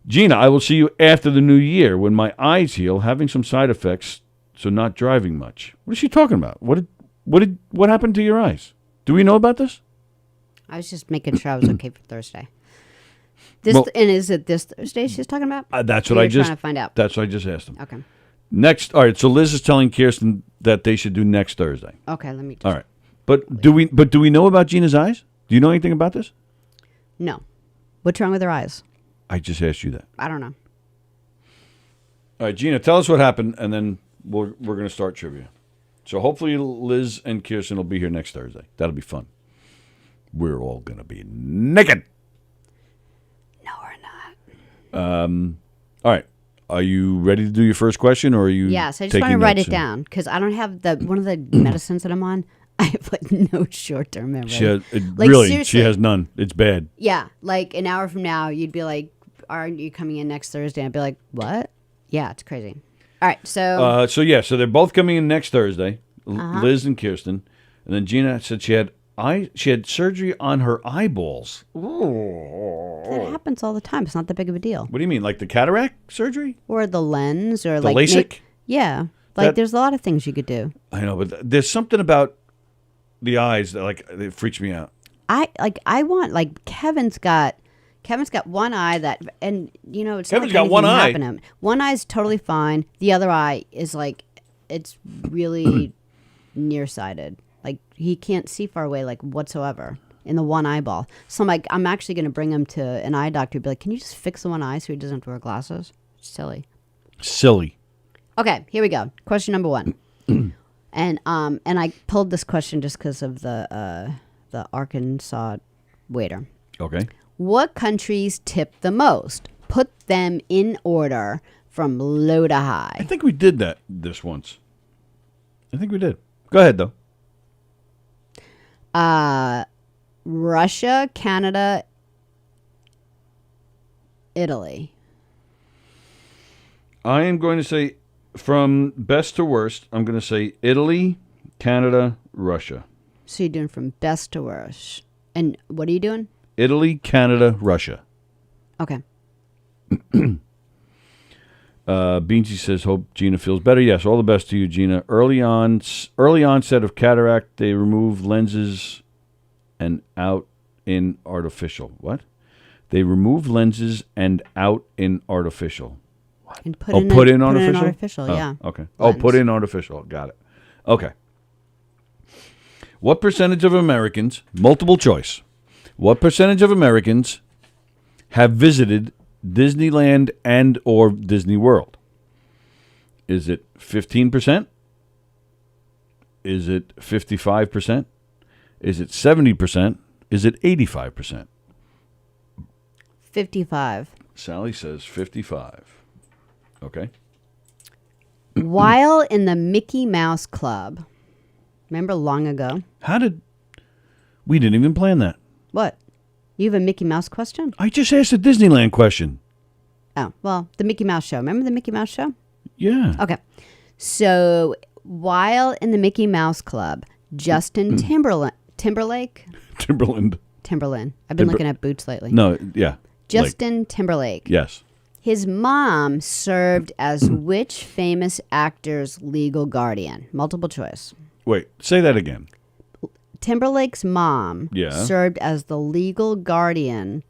Gina, I will see you after the new year when my eyes heal, having some side effects, so not driving much. What is she talking about? What happened to your eyes? Do we know about this? I was just making sure I was okay for Thursday. And is it this Thursday she's talking about? That's what I just trying to find out. That's what I just asked him. Okay. All right. So Liz is telling Kirsten that they should do next Thursday. Okay, let me. All right. But do we know about Gina's eyes? Do you know anything about this? No. What's wrong with her eyes? I just asked you that. I don't know. All right, Gina, tell us what happened, and then we're going to start trivia. So hopefully Liz and Kirsten will be here next Thursday. That'll be fun. We're all going to be naked. No, we're not. All right. Are you ready to do your first question, or are you? Yes, I just want to write it down because I don't have one of the medicines that I'm on. I have like no short-term memory. She has none. It's bad. Yeah, like an hour from now, you'd be like, "Are you coming in next Thursday?" I'd be like, "What?" Yeah, it's crazy. All right, so so they're both coming in next Thursday, Liz and Kirsten, and then Gina said she had surgery on her eyeballs. That happens all the time. It's not that big of a deal. What do you mean, like the cataract surgery? Or the lens, or the LASIK? Yeah, there's a lot of things you could do. I know, but there's something about the eyes that it freaks me out. I want Kevin's got one eye that, and it's Kevin's not got one eye. to him. One eye is totally fine. The other eye is it's really nearsighted. Like he can't see far away whatsoever. in the one eyeball. So I'm like, I'm actually going to bring him to an eye doctor. Be like, can you just fix the one eye so he doesn't have to wear glasses? Silly. Okay, here we go. Question number 1. And I pulled this question just because of the Arkansas waiter. Okay. What countries tip the most? Put them in order from low to high. I think we did this once. I think we did. Go ahead, though. Russia, Canada, Italy. I am going to say, from best to worst, I'm going to say Italy, Canada, Russia. So you're doing from best to worst. And what are you doing? Italy, Canada, Russia. Okay. Beansy says, hope Gina feels better. Yes, all the best to you, Gina. Early onset of cataract, they remove lenses and out in artificial. What? They remove lenses and out in artificial. What? And put in artificial? Yeah. Okay. Lens. Put in artificial. Got it. Okay. What percentage of Americans, multiple choice, what percentage of Americans have visited Disneyland and or Disney World? Is it 15%? Is it 55%? Is it 70%? Is it 85%? 55. Sallie says 55. Okay. While in the Mickey Mouse Club, remember long ago? We didn't even plan that. What? You have a Mickey Mouse question? I just asked a Disneyland question. Oh, well, the Mickey Mouse Show. Remember the Mickey Mouse Show? Yeah. Okay. So while in the Mickey Mouse Club, Justin Timberlake. Timberland. I've been looking at boots lately. No, yeah. Justin Timberlake. Yes. His mom served as which famous actor's legal guardian? Multiple choice. Wait, say that again. Timberlake's mom Yeah. served as the legal guardian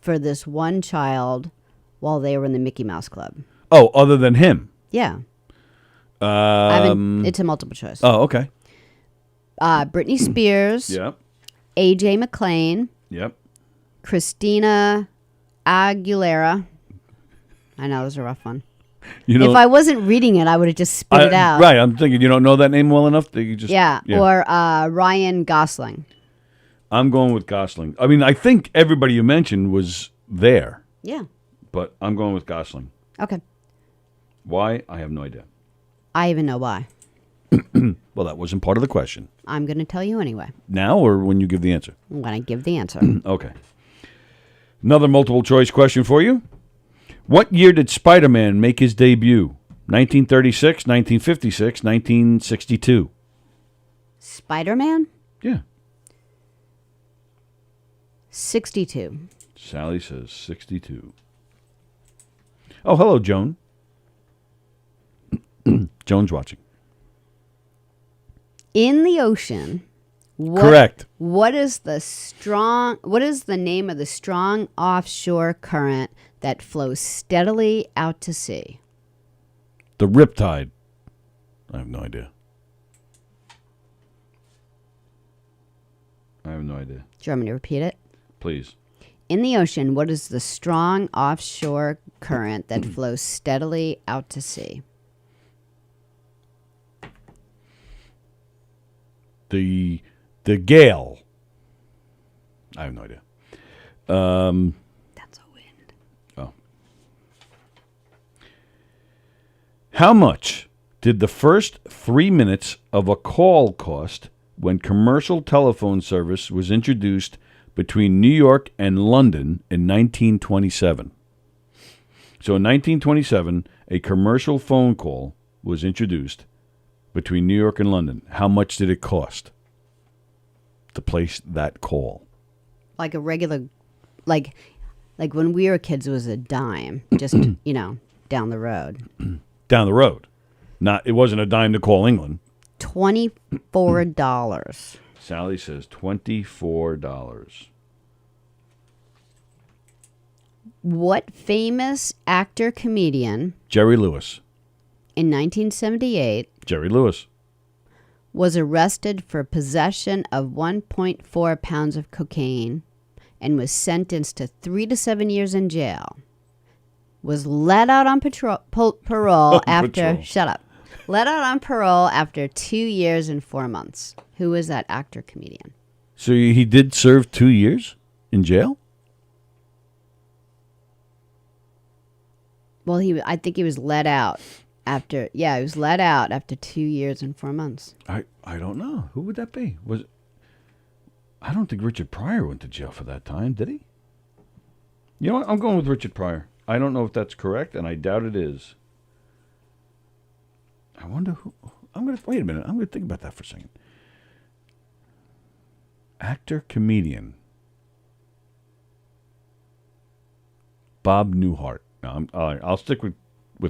for this one child while they were in the Mickey Mouse Club. Oh, other than him? Yeah. It's a multiple choice. Oh, okay. Britney Spears. Yep. AJ McLean. Yep. Christina Aguilera. I know it was a rough one. If I wasn't reading it, I would have just spit it out. Right. I'm thinking you don't know that name well enough that you just. Yeah. Or Ryan Gosling. I'm going with Gosling. I mean, I think everybody you mentioned was there. Yeah. But I'm going with Gosling. Okay. Why? I have no idea. I even know why. Well, that wasn't part of the question. I'm going to tell you anyway. Now or when you give the answer? When I give the answer. Okay. Another multiple choice question for you. What year did Spider-Man make his debut? 1936, 1956, 1962. Spider-Man? Yeah. 62. Sallie says 62. Oh, hello, Joan. Joan's watching. In the ocean. Correct. What is the name of the strong offshore current that flows steadily out to sea? The Riptide. I have no idea. Do you want me to repeat it? Please. In the ocean, what is the strong offshore current that flows steadily out to sea? The gale. I have no idea. That's a wind. Oh. How much did the first 3 minutes of a call cost when commercial telephone service was introduced between New York and London in 1927? So in 1927, a commercial phone call was introduced between New York and London. How much did it cost to place that call? Like a regular, like when we were kids, it was a dime, just, down the road. Down the road. It wasn't a dime to call England. $24. Sallie says $24. What famous actor comedian Jerry Lewis. in 1978 Jerry Lewis. was arrested for possession of 1.4 pounds of cocaine and was sentenced to 3 to 7 years in jail. Was let out on parole after... Shut up. Let out on parole after 2 years and 4 months. Who was that actor comedian? So he did serve 2 years in jail? Well, I think he was let out after... Yeah, he was let out after 2 years and 4 months. I don't know. Who would that be? I don't think Richard Pryor went to jail for that time, did he? You know what? I'm going with Richard Pryor. I don't know if that's correct, and I doubt it is. I wonder who... Wait a minute. I'm going to think about that for a second. Actor, comedian. Bob Newhart. No, all right, I'll stick with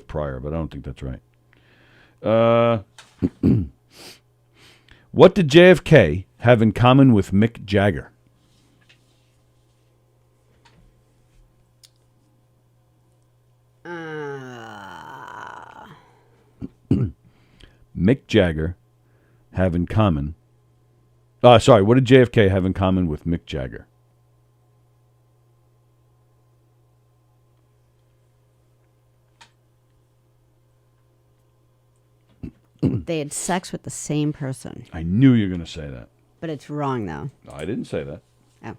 Pryor, but I don't think that's right. What did JFK have in common with Mick Jagger? Mick Jagger have in common... what did JFK have in common with Mick Jagger? They had sex with the same person. I knew you were going to say that. But it's wrong, though. No, I didn't say that. Oh.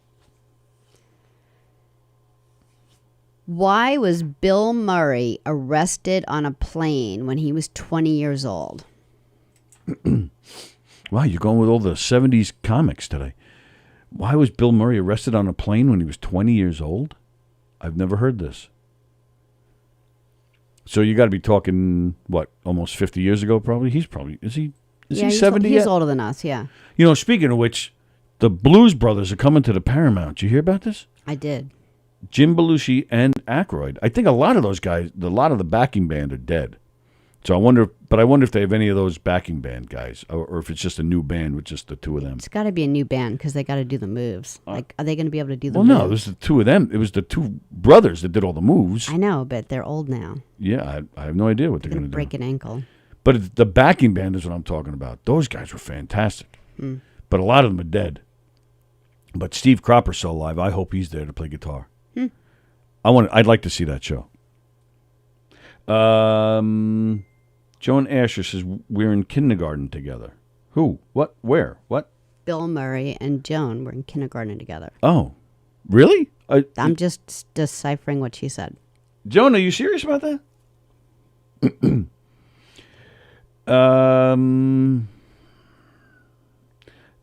Why was Bill Murray arrested on a plane when he was 20 years old? Wow, you're going with all the 70s comics today. Why was Bill Murray arrested on a plane when he was 20 years old? I've never heard this. So you got to be talking, what, almost 50 years ago probably? Is he 70 He's yet? older than us, yeah. You know, speaking of which, the Blues Brothers are coming to the Paramount. Did you hear about this? I did. Jim Belushi and Aykroyd. I think a lot of those guys, a lot of the backing band are dead. So I wonder if they have any of those backing band guys, or if it's just a new band with just the two of them. It's got to be a new band because they got to do the moves. Are they going to be able to do the moves? Well, no, there's the two of them. It was the two brothers that did all the moves. I know, but they're old now. Yeah, I have no idea what they're going to do. Break an ankle. But the backing band is what I'm talking about. Those guys were fantastic. But a lot of them are dead. But Steve Cropper's still alive. I hope he's there to play guitar. I'd like to see that show. Joan Asher says, we're in kindergarten together. Who? What? Where? What? Bill Murray and Joan were in kindergarten together. Oh, really? I'm just deciphering what she said. Joan, are you serious about that?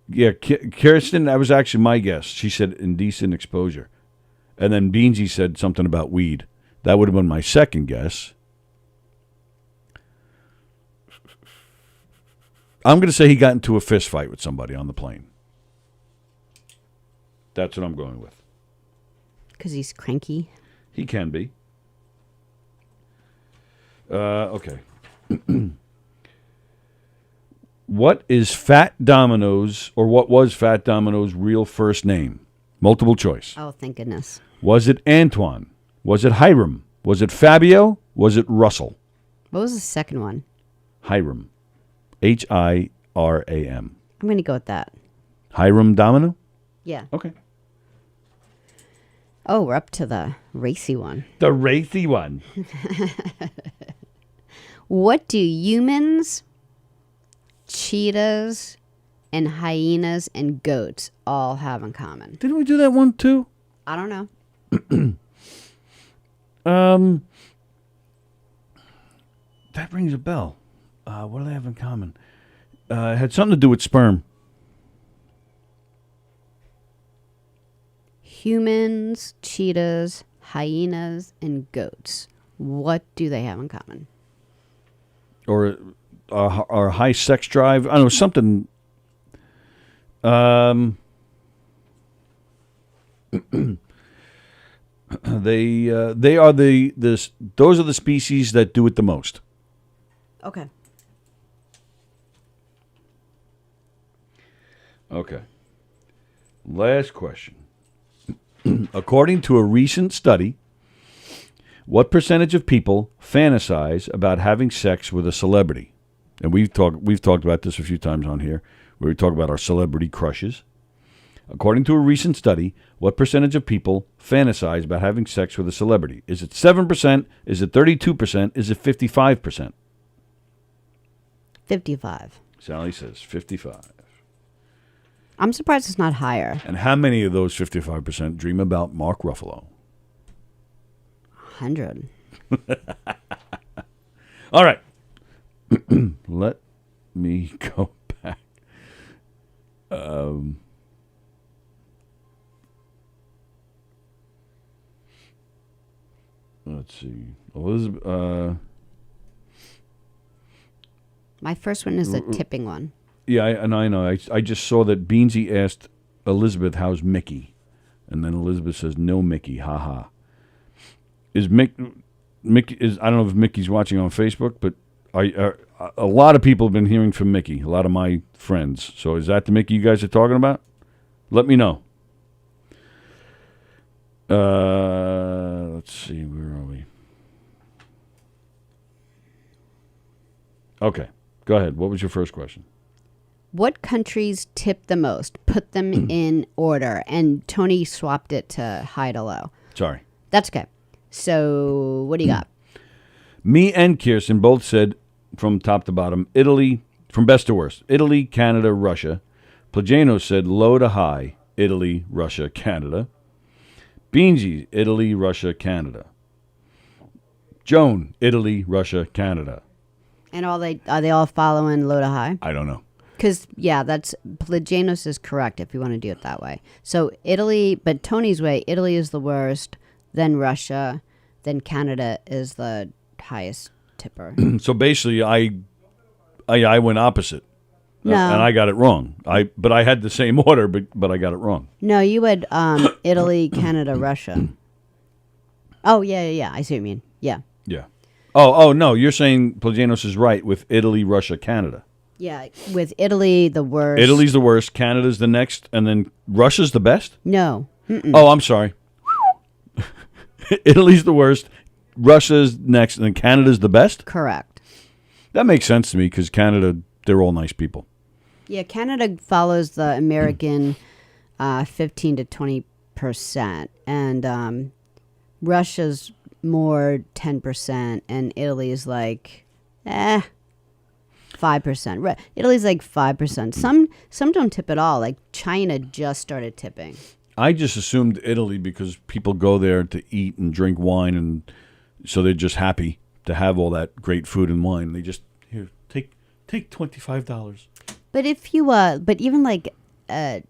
Yeah, Kirsten, that was actually my guess. She said indecent exposure. And then Beansy said something about weed. That would have been my second guess. I'm going to say he got into a fist fight with somebody on the plane. That's what I'm going with. Because he's cranky? He can be. Okay. What is Fat Domino's, or what was Fat Domino's real first name? Multiple choice. Oh, thank goodness. Was it Antoine? Was it Hiram? Was it Fabio? Was it Russell? What was the second one? Hiram. Hiram. I'm going to go with that. Hiram Domino? Yeah. Okay. Oh, we're up to the racy one. The racy one. What do humans, cheetahs, and hyenas and goats all have in common? Didn't we do that one too? I don't know. That rings a bell. What do they have in common? It had something to do with sperm. Humans, cheetahs, hyenas, and goats. What do they have in common? Or high sex drive. I don't know, something. They are those are the species that do it the most. Okay. Okay. Last question. According to a recent study, what percentage of people fantasize about having sex with a celebrity? and we've talked about this a few times on here, where we talk about our celebrity crushes. According to a recent study, what percentage of people fantasize about having sex with a celebrity? Is it 7%? Is it 32%? Is it 55%? 55. Sallie says 55. I'm surprised it's not higher. And how many of those 55% dream about Mark Ruffalo? 100. All right. Let me go back. Let's see. Elizabeth. My first one is the tipping one. Yeah, I know. I just saw that Beansy asked Elizabeth, "How's Mickey?" And then Elizabeth says, "No Mickey, haha." Is Mickey? I don't know if Mickey's watching on Facebook, but a lot of people have been hearing from Mickey. A lot of my friends. So is that the Mickey you guys are talking about? Let me know. Let's see. Where are we? Okay. Go ahead. What was your first question? What countries tip the most? Put them in order. And Tony swapped it to high to low. Sorry. That's okay. So what do you got? Me and Kirsten both said from top to bottom, Italy, from best to worst, Italy, Canada, Russia. Plagano said low to high, Italy, Russia, Canada. Beansy, Italy, Russia, Canada. Joan, Italy, Russia, Canada. And are they all following low to high? I don't know. Because, that's Plagianos is correct if you want to do it that way. So Italy, but Tony's way, Italy is the worst, then Russia, then Canada is the highest tipper. So basically, I went opposite. No. And I got it wrong. But I had the same order, but I got it wrong. No, you had Italy, Canada, Russia. Oh, yeah. I see what you mean. Yeah. Yeah. Oh, no, you're saying Plagianos is right with Italy, Russia, Canada. Yeah, with Italy, the worst. Italy's the worst, Canada's the next, and then Russia's the best? No. Mm-mm. Oh, I'm sorry. Italy's the worst, Russia's next, and then Canada's the best? Correct. That makes sense to me because Canada, they're all nice people. Yeah, Canada follows the American 15 to 20%, and Russia's more 10%, and Italy is like 5%. Italy's like 5%. Some don't tip at all. Like China just started tipping. I just assumed Italy because people go there to eat and drink wine, and so they're just happy to have all that great food and wine. They just take $25. But if you but even like if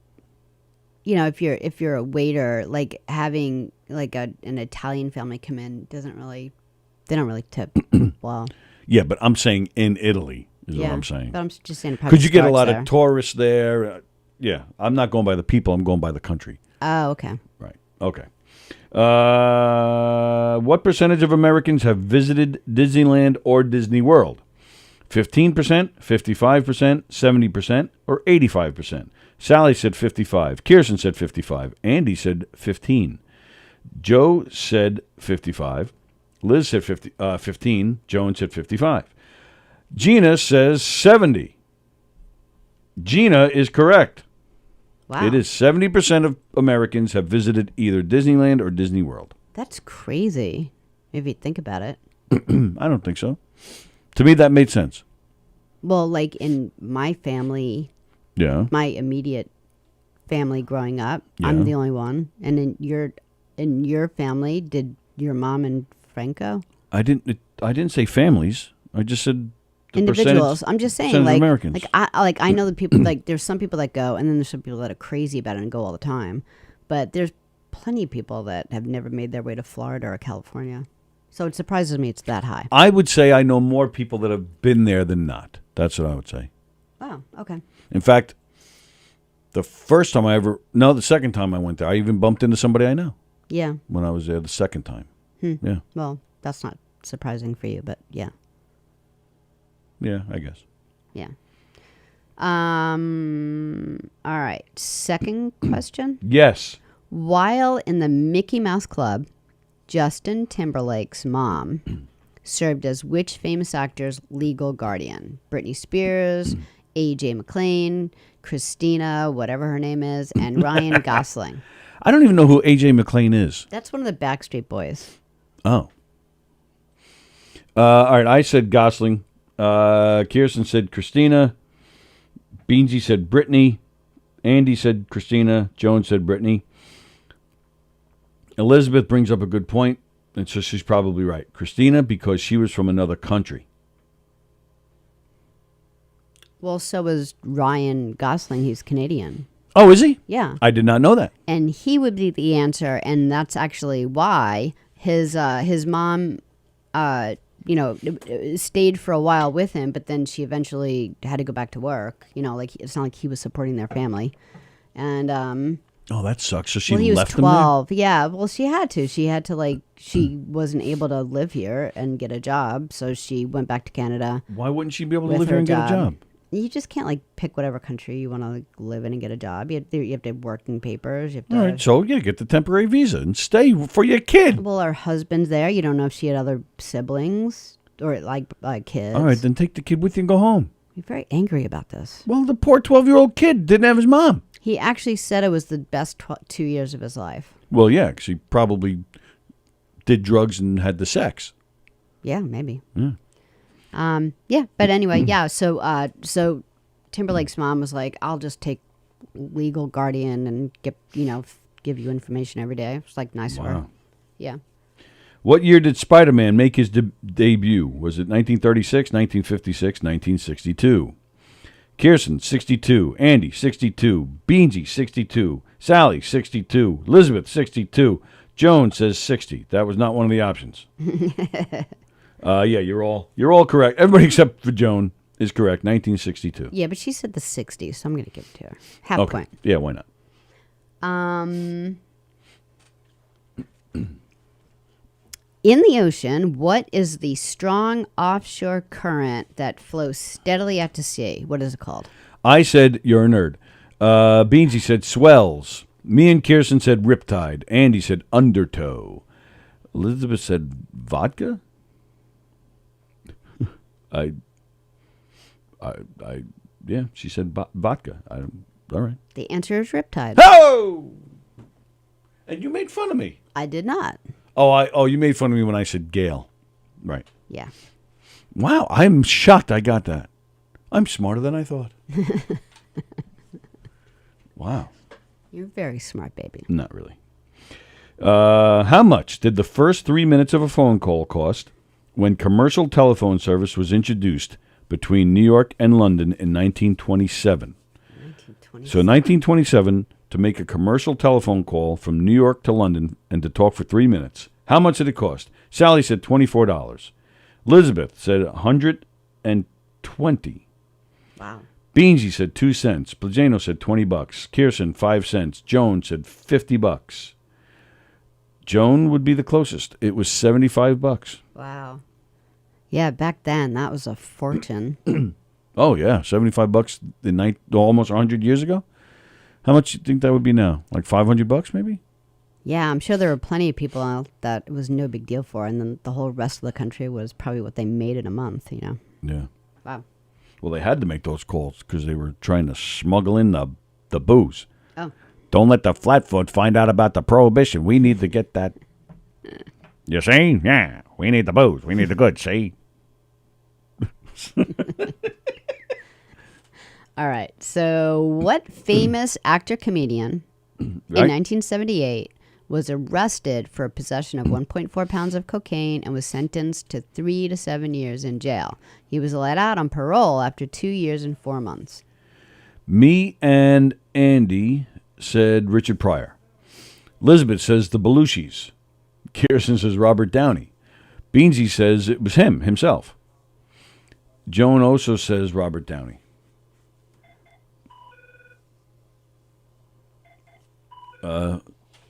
you're a waiter, like having like an Italian family come in they don't really tip well. Yeah, but I'm saying in Italy is what I'm saying. But I'm just saying because you get a lot of tourists there. Yeah, I'm not going by the people. I'm going by the country. Oh, okay. Right. Okay. What percentage of Americans have visited Disneyland or Disney World? 15%, 55%, 70%, or 85%? Sallie said 55. Kirsten said 55. Andy said 15. Joe said 55. Liz said 15. Joan said 55. Gina says 70. Gina is correct. Wow. It is 70% of Americans have visited either Disneyland or Disney World. That's crazy if you think about it. I don't think so. To me, that made sense. Well, like in my family, my immediate family growing up, I'm the only one. And in your family, did your mom and Franco? I didn't say families. I just said individuals. I'm just saying, like Americans. I know the people. Like, there's some people that go, and then there's some people that are crazy about it and go all the time. But there's plenty of people that have never made their way to Florida or California. So it surprises me it's that high. I would say I know more people that have been there than not. That's what I would say. Oh, okay. In fact, the second time I went there, I even bumped into somebody I know. Yeah. When I was there the second time. Yeah. Well, that's not surprising for you, but yeah. Yeah, I guess. Yeah. All right. Second question. Yes. While in the Mickey Mouse Club, Justin Timberlake's mom served as which famous actor's legal guardian? Britney Spears, A.J. McClain, Christina, whatever her name is, and Ryan Gosling. I don't even know who A.J. McClain is. That's one of the Backstreet Boys. Oh. All right, I said Gosling. Kirsten said Christina. Beansy said Britney. Andy said Christina. Joan said Britney. Elizabeth brings up a good point, and so she's probably right. Christina, because she was from another country. Well, so was Ryan Gosling. He's Canadian. Oh, is he? Yeah. I did not know that. And he would be the answer, and that's actually why his mom, stayed for a while with him, but then she eventually had to go back to work. Like it's not like he was supporting their family, and oh, that sucks. So she he was left 12. Yeah, well, she had to. She wasn't able to live here and get a job, so she went back to Canada. Why wouldn't she be able to live here and get a job? You just can't pick whatever country you want to live in and get a job. You have to have working papers. You have to, all right, so you get the temporary visa and stay for your kid. Well, her husband's there. You don't know if she had other siblings or kids. All right, then take the kid with you and go home. You're very angry about this. Well, the poor 12-year-old kid didn't have his mom. He actually said it was the best 2 years of his life. Well, yeah, because he probably did drugs and had the sex. Yeah, maybe. Yeah. But anyway, yeah. So Timberlake's mom was like, "I'll just take legal guardian and give you information every day." It's nice of her. Yeah. What year did Spider-Man make his debut? Was it 1936, 1956, 1962? Kirsten, 62. Andy, 62. Beansy, 62. Sallie, 62. Elizabeth, 62. Joan says 60. That was not one of the options. Yeah, you're all correct. Everybody except for Joan is correct. 1962. Yeah, but she said the 60s, so I'm going to give it to her. Half a point. Yeah, why not? In the ocean, what is the strong offshore current that flows steadily out to sea? What is it called? I said you're a nerd. Beansy said swells. Me and Kirsten said riptide. Andy said undertow. Elizabeth said vodka. Yeah, she said vodka. All right. The answer is riptide. Oh! And you made fun of me. I did not. Oh, you made fun of me when I said gale. Right. Yeah. Wow, I'm shocked I got that. I'm smarter than I thought. Wow. You're very smart, baby. Not really. How much did the first 3 minutes of a phone call cost when commercial telephone service was introduced between New York and London in 1927? So 1927, to make a commercial telephone call from New York to London and to talk for 3 minutes. How much did it cost? Sallie said $24. Elizabeth said $120. Wow. Beansy said 2 cents. Plagano said $20. Kirsten 5 cents. Joan said $50. Joan would be the closest. It was $75. Wow. Yeah, back then that was a fortune. Oh yeah, $75 almost 100 years ago. How much do you think that would be now? Like $500 maybe? Yeah, I'm sure there were plenty of people out that it was no big deal for, and then the whole rest of the country was probably what they made in a month. Yeah. Wow. Well, they had to make those calls because they were trying to smuggle in the booze. Oh. Don't let the Flatfoot find out about the prohibition. We need to get that. You see? Yeah. We need the booze. We need the goods, see? All right. So what famous actor-comedian in 1978 was arrested for possession of 1.4 pounds of cocaine and was sentenced to 3 to 7 years in jail? He was let out on parole after 2 years and 4 months. Me and Andy said Richard Pryor. Elizabeth says the Belushis. Kirsten says Robert Downey. Beansy says it was himself. Joan also says Robert Downey.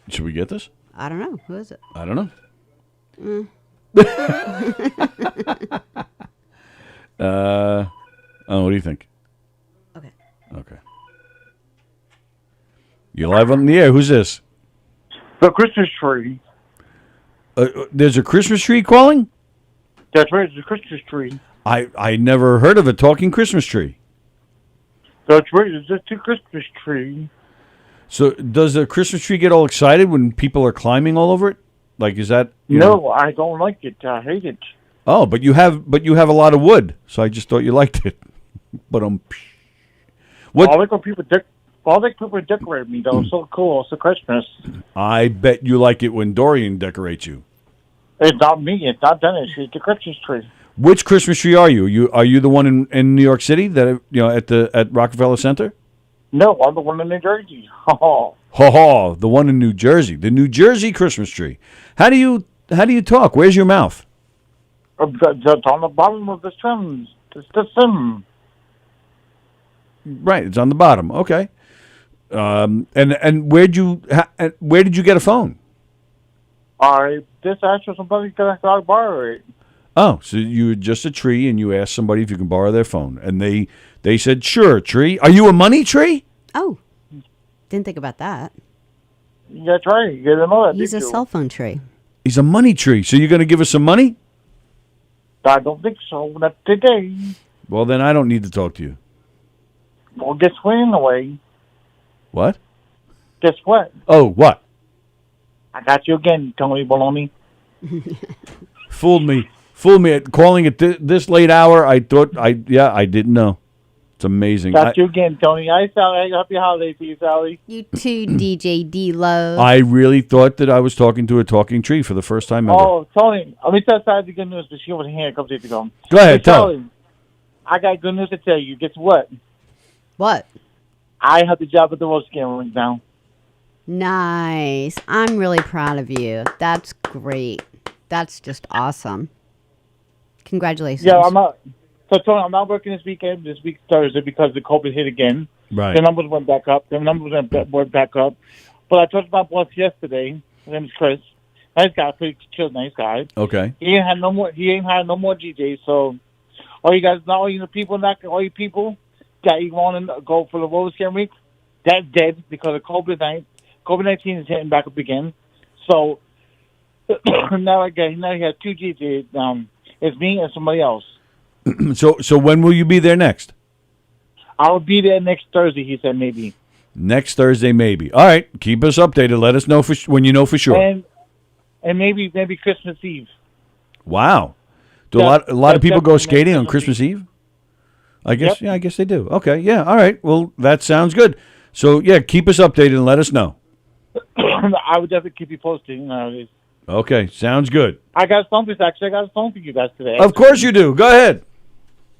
Should we get this? I don't know. Who is it? I don't know. What do you think? Okay. You're live on the air. Who's this? The Christmas tree. There's a Christmas tree calling? That's right. It's a Christmas tree. I never heard of a talking Christmas tree. That's right. It's just a Christmas tree. So does the Christmas tree get all excited when people are climbing all over it? Like, is that... No, I don't like it. I hate it. Oh, but you have a lot of wood, so I just thought you liked it. But what? I like when people decorate me, though. It's so cool. It's a Christmas. I bet you like it when Dorian decorates you. It's not me. It's not Dennis. It's the Christmas tree. Which Christmas tree are you? Are you the one in New York City that at Rockefeller Center? No, I'm the one in New Jersey. The one in New Jersey, the New Jersey Christmas tree. How do you talk? Where's your mouth? It's on the bottom of the trim. It's the sim. Right, it's on the bottom. Okay. And where did you get a phone? This actually somebody can borrow it. Oh, so you were just a tree, and you asked somebody if you can borrow their phone, and they said, "Sure, tree." Are you a money tree? Oh, didn't think about that. That's right. You didn't know that. He's a cell phone tree. He's a money tree. So you're going to give us some money? I don't think so. Not today. Well, then I don't need to talk to you. Well, guess what? Anyway. What? Guess what? Oh, what? I got you again, Tony Baloney. Fooled me at calling at this late hour. I didn't know. It's amazing. Got you again, Tony. Hi, Sallie. Happy holidays to you, Sallie. You too, DJ D-Love. I really thought that I was talking to a talking tree for the first time ever. Oh, Tony, let me tell Sallie the good news, but she wasn't here a couple days ago. Go ahead, tell Sallie, I got good news to tell you. Guess what? What? I have the job at the roast game now. Nice. I'm really proud of you. That's great. That's just awesome. Congratulations. Yeah, I'm not. So, Tony, I'm not working this weekend, this week Thursday, because the COVID hit again. Right. The numbers went back up. Went back up. But I talked to my boss yesterday. His name is Chris. Nice guy, pretty chill, nice guy. Okay. He ain't had no more DJs. So, all you guys, all you people that you want to go for the road scam week, that's dead because of COVID-19. COVID-19 is hitting back up again. So now he has two DJs. It's me and somebody else. So when will you be there next? I'll be there next Thursday, he said, maybe. Next Thursday, maybe. All right. Keep us updated. Let us know when you know for sure. And maybe Christmas Eve. Wow. Do a lot of people go skating on Christmas Eve? I guess. Yep. Yeah, I guess they do. Okay. Yeah. All right. Well, that sounds good. So yeah, keep us updated and let us know. I would definitely keep you posted. Okay. Sounds good. I got something. Actually, I got a song for you guys today. Of course you do. Go ahead.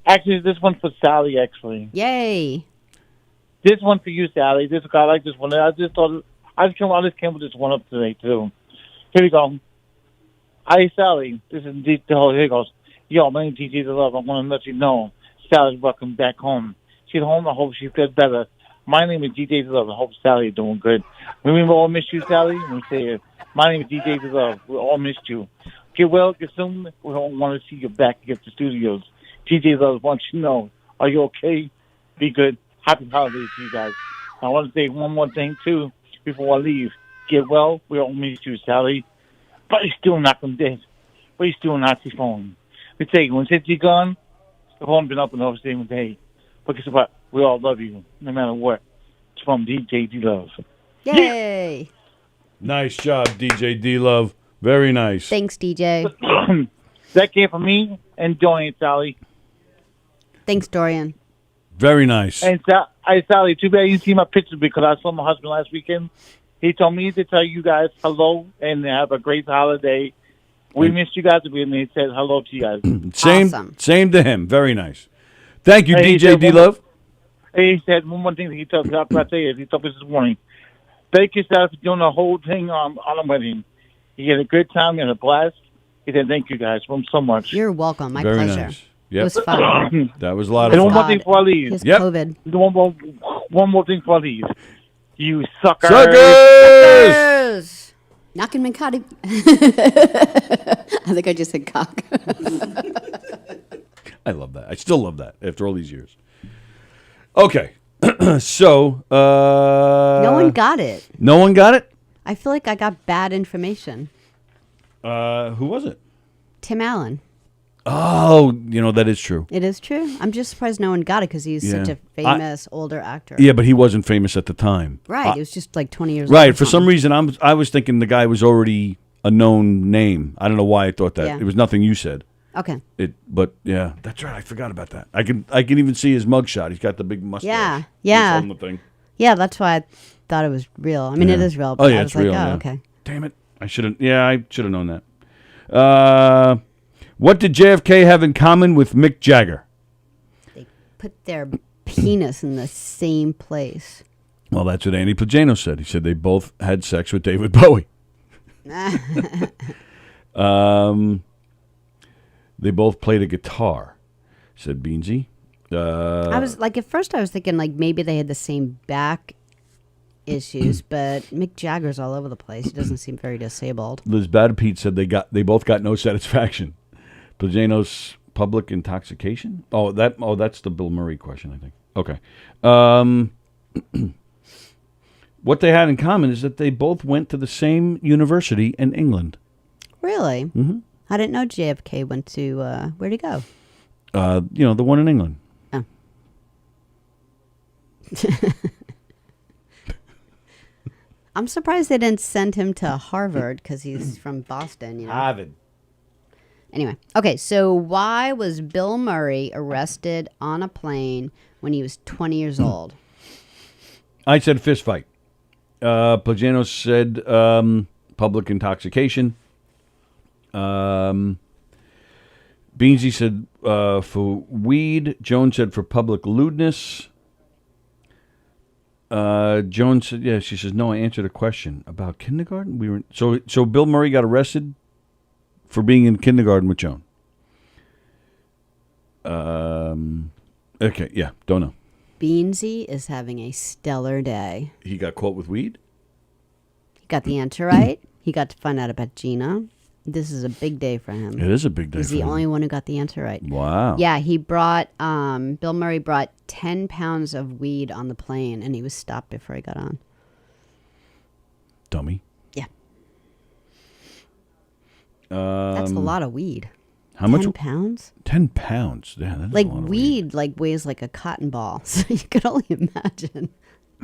Actually, this one's for Sallie. Actually. Yay. This one for you, Sallie. I like this one. I just came with this one up today too. Here we go. Hi, Sallie. This is here it goes. Yo, my name's DJ The Love. I want to let you know Sallie's welcome back home. She's home. I hope she feels better. My name is DJ The Love. I hope Sallie is doing good. We all missed you, Sallie. Let me say it. My name is DJ The Love. We all missed you. Get well, get soon. We don't want to see you back at the studios. DJ The Love wants you to know. Are you okay? Be good. Happy holidays to you guys. I want to say one more thing, too, before I leave. Get well. We all miss you, Sallie. But you're still not dead. But you're still not your phone. We tell you, when since you're gone, the phone been up and over the same day. But guess what? We all love you, no matter what. It's from DJ D-Love. Yay! Nice job, DJ D-Love. Very nice. Thanks, DJ. That came from me and Dorian, Sallie. Thanks, Dorian. Very nice. And Sallie, too bad you didn't see my picture because I saw my husband last weekend. He told me to tell you guys hello and have a great holiday. We missed you guys, and he said hello to you guys. Same to him. Very nice. Thank you, DJ D-Love. He said one more thing that he told me. I'll tell you, he told me this morning. Thank yourself for doing the whole thing on the wedding. You had a good time. You had a blast. He said, thank you guys so much. You're welcome. My Very pleasure. Nice. Yep. It was fun. That was a lot of fun. And one more thing before I leave. COVID. One more thing before I leave. You suckers. Suckers! Knockem and Cotty. I think I just said cock. I love that. I still love that after all these years. Okay. So. No one got it. No one got it? I feel like I got bad information. Who was it? Tim Allen. Oh, that is true. It is true. I'm just surprised no one got it because he's such a famous older actor. Yeah, but he wasn't famous at the time. Right. It was just like 20 years. Right. For some reason, I was thinking the guy was already a known name. I don't know why I thought that. Yeah. It was nothing you said. Okay. But yeah, that's right. I forgot about that. I can even see his mugshot. He's got the big mustache. Yeah. He's Yeah. holding the thing. Yeah, that's why I thought it was real. I mean, it is real. But Oh yeah, I was it's real. like, yeah. okay. Damn it! I should have known that. What did JFK have in common with Mick Jagger? They put their penis in the same place. Well, that's what Andy Plagano said. He said they both had sex with David Bowie. They both played a guitar, said Beansy. I was like, at first I was thinking like maybe they had the same back issues, but Mick Jagger's all over the place. He doesn't seem very disabled. Liz Badapete said they both got no satisfaction. Plagano's public intoxication? That's the Bill Murray question, I think. Okay. What they had in common is that they both went to the same university in England. Really? Mm-hmm. I didn't know JFK went to, where'd he go? The one in England. Oh. I'm surprised they didn't send him to Harvard because he's from Boston, Harvard. Anyway, okay, so why was Bill Murray arrested on a plane when he was 20 years old? I said fist fight. Plagano said public intoxication. Beansy said for weed. Joan said for public lewdness. Joan said, yeah, she says, no, I answered a question about kindergarten. So Bill Murray got arrested for being in kindergarten with Joan. Okay, yeah, don't know. Beansy is having a stellar day. He got caught with weed? He got the answer right. He got to find out about Gina. This is a big day for him. It is a big day He's for the him. only one who got the answer right. Wow. Yeah, he brought, Bill Murray brought 10 pounds of weed on the plane, and he was stopped before he got on. Dummy. Yeah. That's a lot of weed. How much? 10 pounds? 10 pounds. Yeah, that is Like a lot of weed, like weighs like a cotton ball. So you could only imagine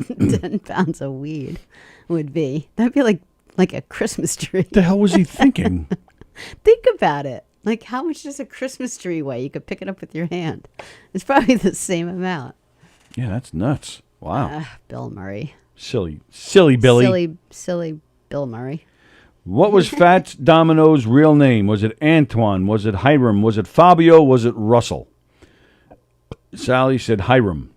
10 pounds of weed would be. That'd be like a Christmas tree. What the hell was he thinking? Think about it. Like, how much does a Christmas tree weigh? You could pick it up with your hand. It's probably the same amount. Yeah, that's nuts. Wow. Bill Murray. Silly Billy. Silly Bill Murray. What was Fats Domino's real name? Was it Antoine? Was it Hiram? Was it Fabio? Was it Russell? Sallie said Hiram.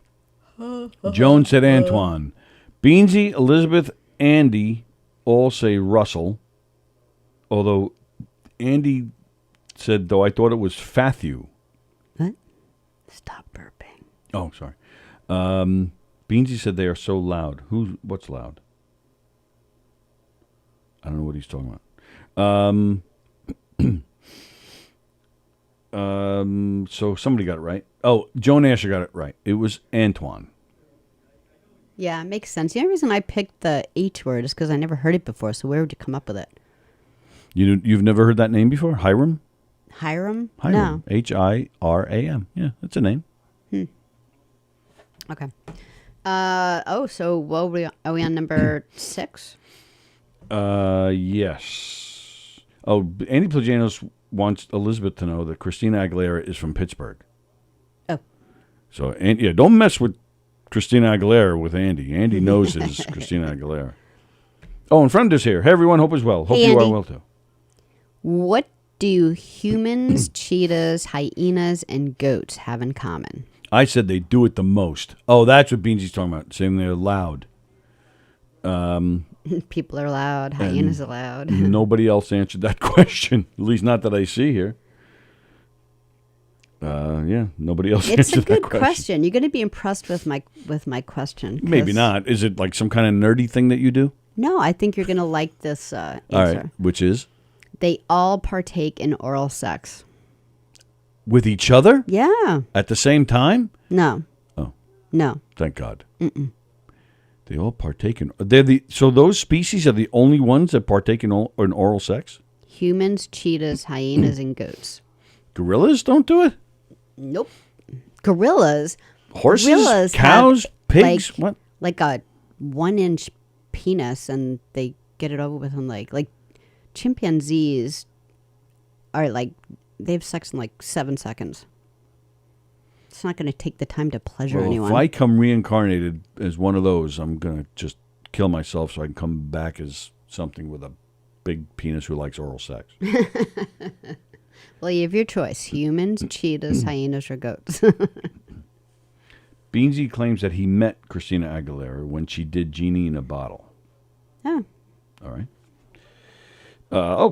Joan said Antoine. Beansy, Elizabeth, Andy all say Russell. Although Andy said, though, I thought it was Fathu. What? Stop burping. Oh, sorry. Beansy said they are so loud. What's loud? I don't know what he's talking about. So somebody got it right. Oh, Joan Asher got it right. It was Antoine. Yeah, it makes sense. The only reason I picked the H word is because I never heard it before. So where would you come up with it? You've never heard that name before? Hiram? Hiram? Hiram. No. Hiram. Yeah, that's a name. Okay. So what are we on number 6? Yes. Oh, Andy Plagano wants Elizabeth to know that Christina Aguilera is from Pittsburgh. Oh. So, don't mess with Christina Aguilera with Andy. Andy knows his Christina Aguilera. Oh, and friend is here. Hey, everyone. Hope is well. Hope Hey, you Andy. are well, too. What do humans, cheetahs, hyenas, and goats have in common? I said they do it the most. Oh, that's what Beansy's talking about, saying they're loud. People are loud. Hyenas are loud. Nobody else answered that question, at least not that I see here. Nobody else It's answered a good that question. question. You're going to be impressed with my question. 'cause- Maybe not. Is it like some kind of nerdy thing that you do? No, I think you're going to like this answer. All right, which is? They all partake in oral sex. With each other? Yeah. At the same time? No. Oh. No. Thank God. Mm-mm. They all partake in... So those species are the only ones that partake in oral sex? Humans, cheetahs, hyenas, and goats. Gorillas don't do it? Nope. Gorillas. Horses, gorillas cows, have, pigs, like, what? Like a 1-inch penis, and they get it over with in like chimpanzees are like, they have sex in like 7 seconds. It's not going to take the time to pleasure anyone. If I come reincarnated as one of those, I'm going to just kill myself so I can come back as something with a big penis who likes oral sex. Well, you have your choice. Humans, cheetahs, hyenas, or goats. Beansy claims that he met Christina Aguilera when she did Genie in a Bottle. Oh. All right.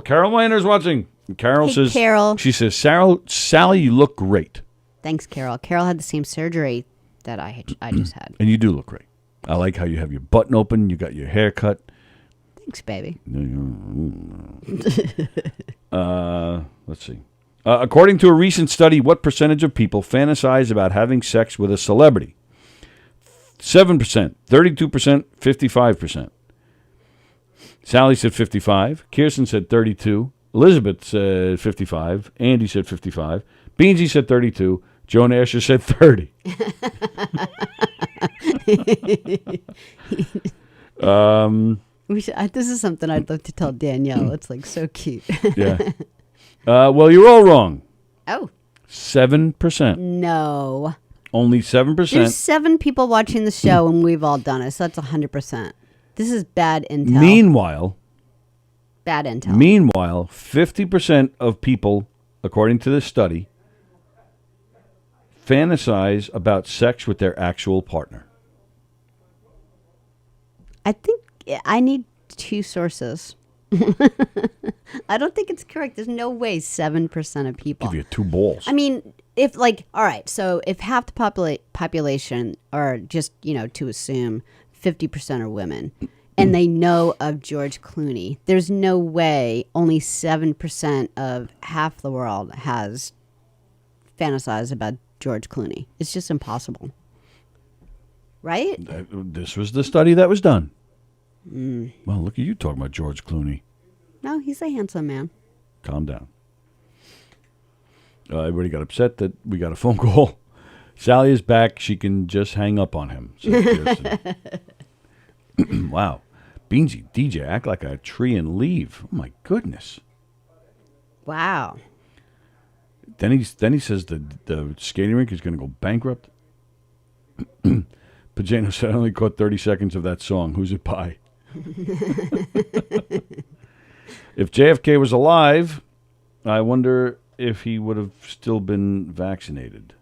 Carol Miner's watching. Carol says, Carol. She says, Sally, you look great. Thanks, Carol. Carol had the same surgery that I just had. And you do look great. I like how you have your button open. You got your hair cut. Thanks, baby. Let's see. According to a recent study, what percentage of people fantasize about having sex with a celebrity? 7%, 32%, 55%. Sally said 55. Kirsten said 32. Elizabeth said 55. Andy said 55. Beansy said 32. Joan Asher said 30. This is something I'd love to tell Danielle. It's like so cute. Yeah. Well, you're all wrong. Oh. 7%. No. Only 7%. There's 7 people watching the show, and we've all done it, so that's 100%. This is bad intel. Meanwhile, bad intel. 50% of people, according to this study, fantasize about sex with their actual partner. I think I need 2 sources. I don't think it's correct. There's no way 7% of people. Give you 2 balls. I mean, if all right, so if half the population are just, to assume 50% are women, and they know of George Clooney, there's no way only 7% of half the world has fantasized about George Clooney. It's just impossible. Right? This was the study that was done. Well, look at you talking about George Clooney. No, he's a handsome man. Calm down. Everybody got upset that we got a phone call. Sally is back. She can just hang up on him. Wow. Beansy, DJ, act like a tree and leave. Oh, my goodness. Wow. Then he says the skating rink is going to go bankrupt. Pajano said, I only caught 30 seconds of that song. Who's it by? If JFK was alive, I wonder if he would have still been vaccinated.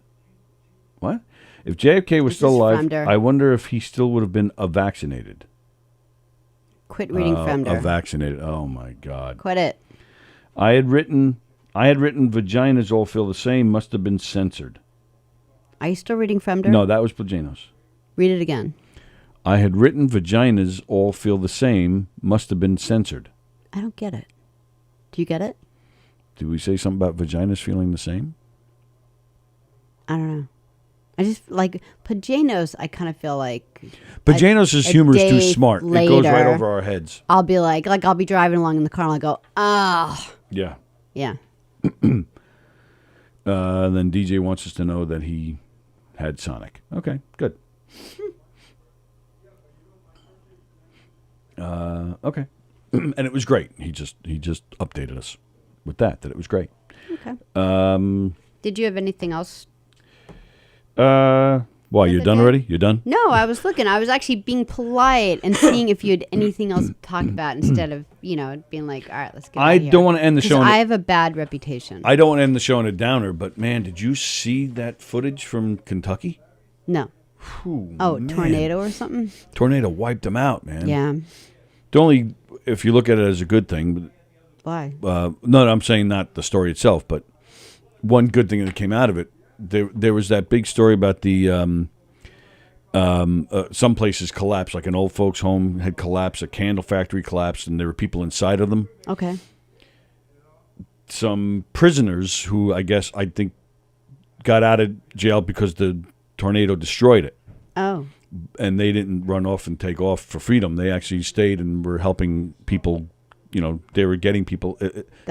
What? If JFK was still alive, I wonder if he still would have been vaccinated. Quit reading Femder. Vaccinated. Oh, my God. Quit it. I had written vaginas all feel the same, must have been censored. Are you still reading Femder? No, that was Plagianos. Read it again. I had written vaginas all feel the same, must have been censored. I don't get it. Do you get it? Did we say something about vaginas feeling the same? I don't know. I just like Pajanos. I kind of feel like Pajanos' humor is too smart. It goes right over our heads. I'll be like I'll be driving along in the car and I'll go, Yeah. Yeah. Then DJ wants us to know that he had Sonic. Okay, good. Okay. And it was great. He just updated us with that it was great. Okay. Did you have anything else? Well, you're done already? You're done? No, I was looking. I was actually being polite and seeing if you had anything else to talk about instead of, being like, all right, let's get out of here. I don't want to end the show. I have a bad reputation. I don't want to end the show on a downer, but man, did you see that footage from Kentucky? No. Whew, tornado or something? Tornado wiped them out, man. Yeah. Only if you look at it as a good thing. Why? No, I'm saying not the story itself, but one good thing that came out of it. There was that big story about the some places collapsed, like an old folks' home had collapsed, a candle factory collapsed, and there were people inside of them. Okay. Some prisoners who I think got out of jail because the tornado destroyed it. Oh. And they didn't run off and take off for freedom. They actually stayed and were helping people. They were getting people,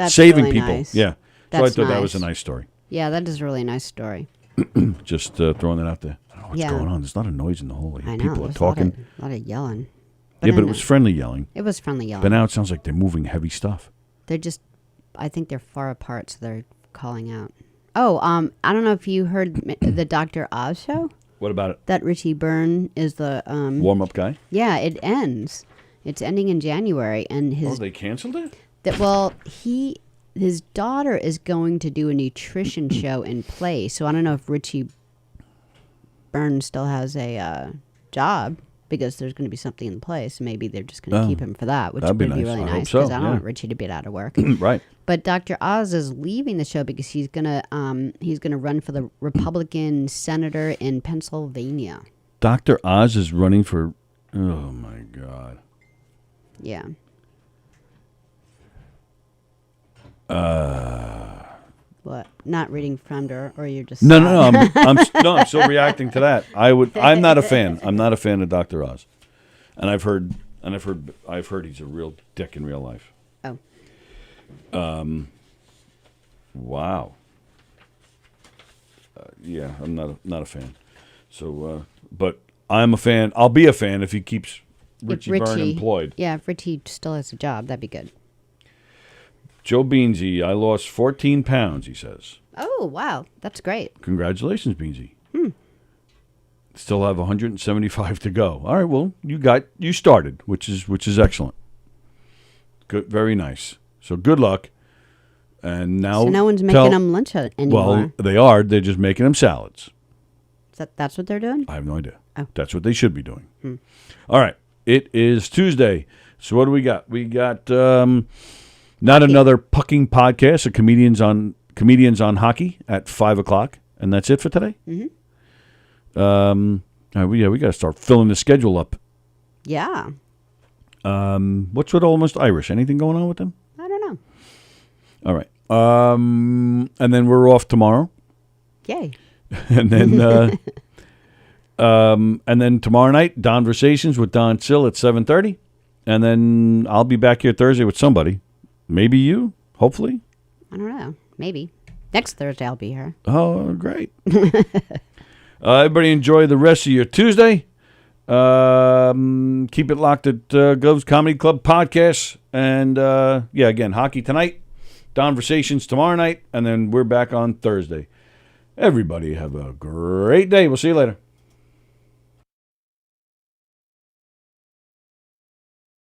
saving really people. Nice. Yeah. That's so I thought that was nice. a nice story. Yeah, that is a really nice story. Just throwing that out there. I don't know what's going on. There's not a noise in the hallway. I know. People are talking. A lot of yelling. But it was friendly yelling. It was friendly yelling. But now it sounds like they're moving heavy stuff. They're just, I think they're far apart, so they're calling out. Oh, I don't know if you heard the Dr. Oz show. What about it? That Richie Byrne is the warm-up guy. Yeah, it ends. It's ending in January, and they canceled it. His daughter is going to do a nutrition show in play. So I don't know if Richie Byrne still has a job because there's going to be something in place. Maybe they're just going to keep him for that, which would be really nice because I don't want Richie to be out of work. Right. But Dr. Oz is leaving the show because he's gonna run for the Republican senator in Pennsylvania. Dr. Oz is running for. Oh my God. Yeah. What? Not reading from her, or you're just No. I'm still reacting to that. I'm not a fan. I'm not a fan of Dr. Oz, and I've heard he's a real dick in real life. Oh. Wow. Yeah, I'm not a fan. So, but I'm a fan. I'll be a fan if he keeps Richie Byrne employed. Yeah, if Richie still has a job, that'd be good. Joe Beansy, I lost 14 pounds, he says. Oh, wow. That's great. Congratulations, Beansy. Still have 175 to go. All right, well, you started, which is excellent. Good, very nice. So good luck. And now no one's making them lunch anymore. Well, they are. They're just making them salads. That's what they're doing? I have no idea. Oh. That's what they should be doing. All right. It is Tuesday. So what do we got? We got not another pucking podcast of comedians on hockey at 5:00, and that's it for today. All right, we got to start filling the schedule up. Yeah. What's with Almost Irish? Anything going on with them? I don't know. All right. And then we're off tomorrow. Yay. And then tomorrow night, Donversations with Don Sill at 7:30. And then I'll be back here Thursday with somebody. Maybe you, hopefully. I don't know. Maybe. Next Thursday I'll be here. Oh, great. Everybody enjoy the rest of your Tuesday. Keep it locked at Gov's Comedy Club podcast. And, again, hockey tonight, Donversations tomorrow night, and then we're back on Thursday. Everybody have a great day. We'll see you later.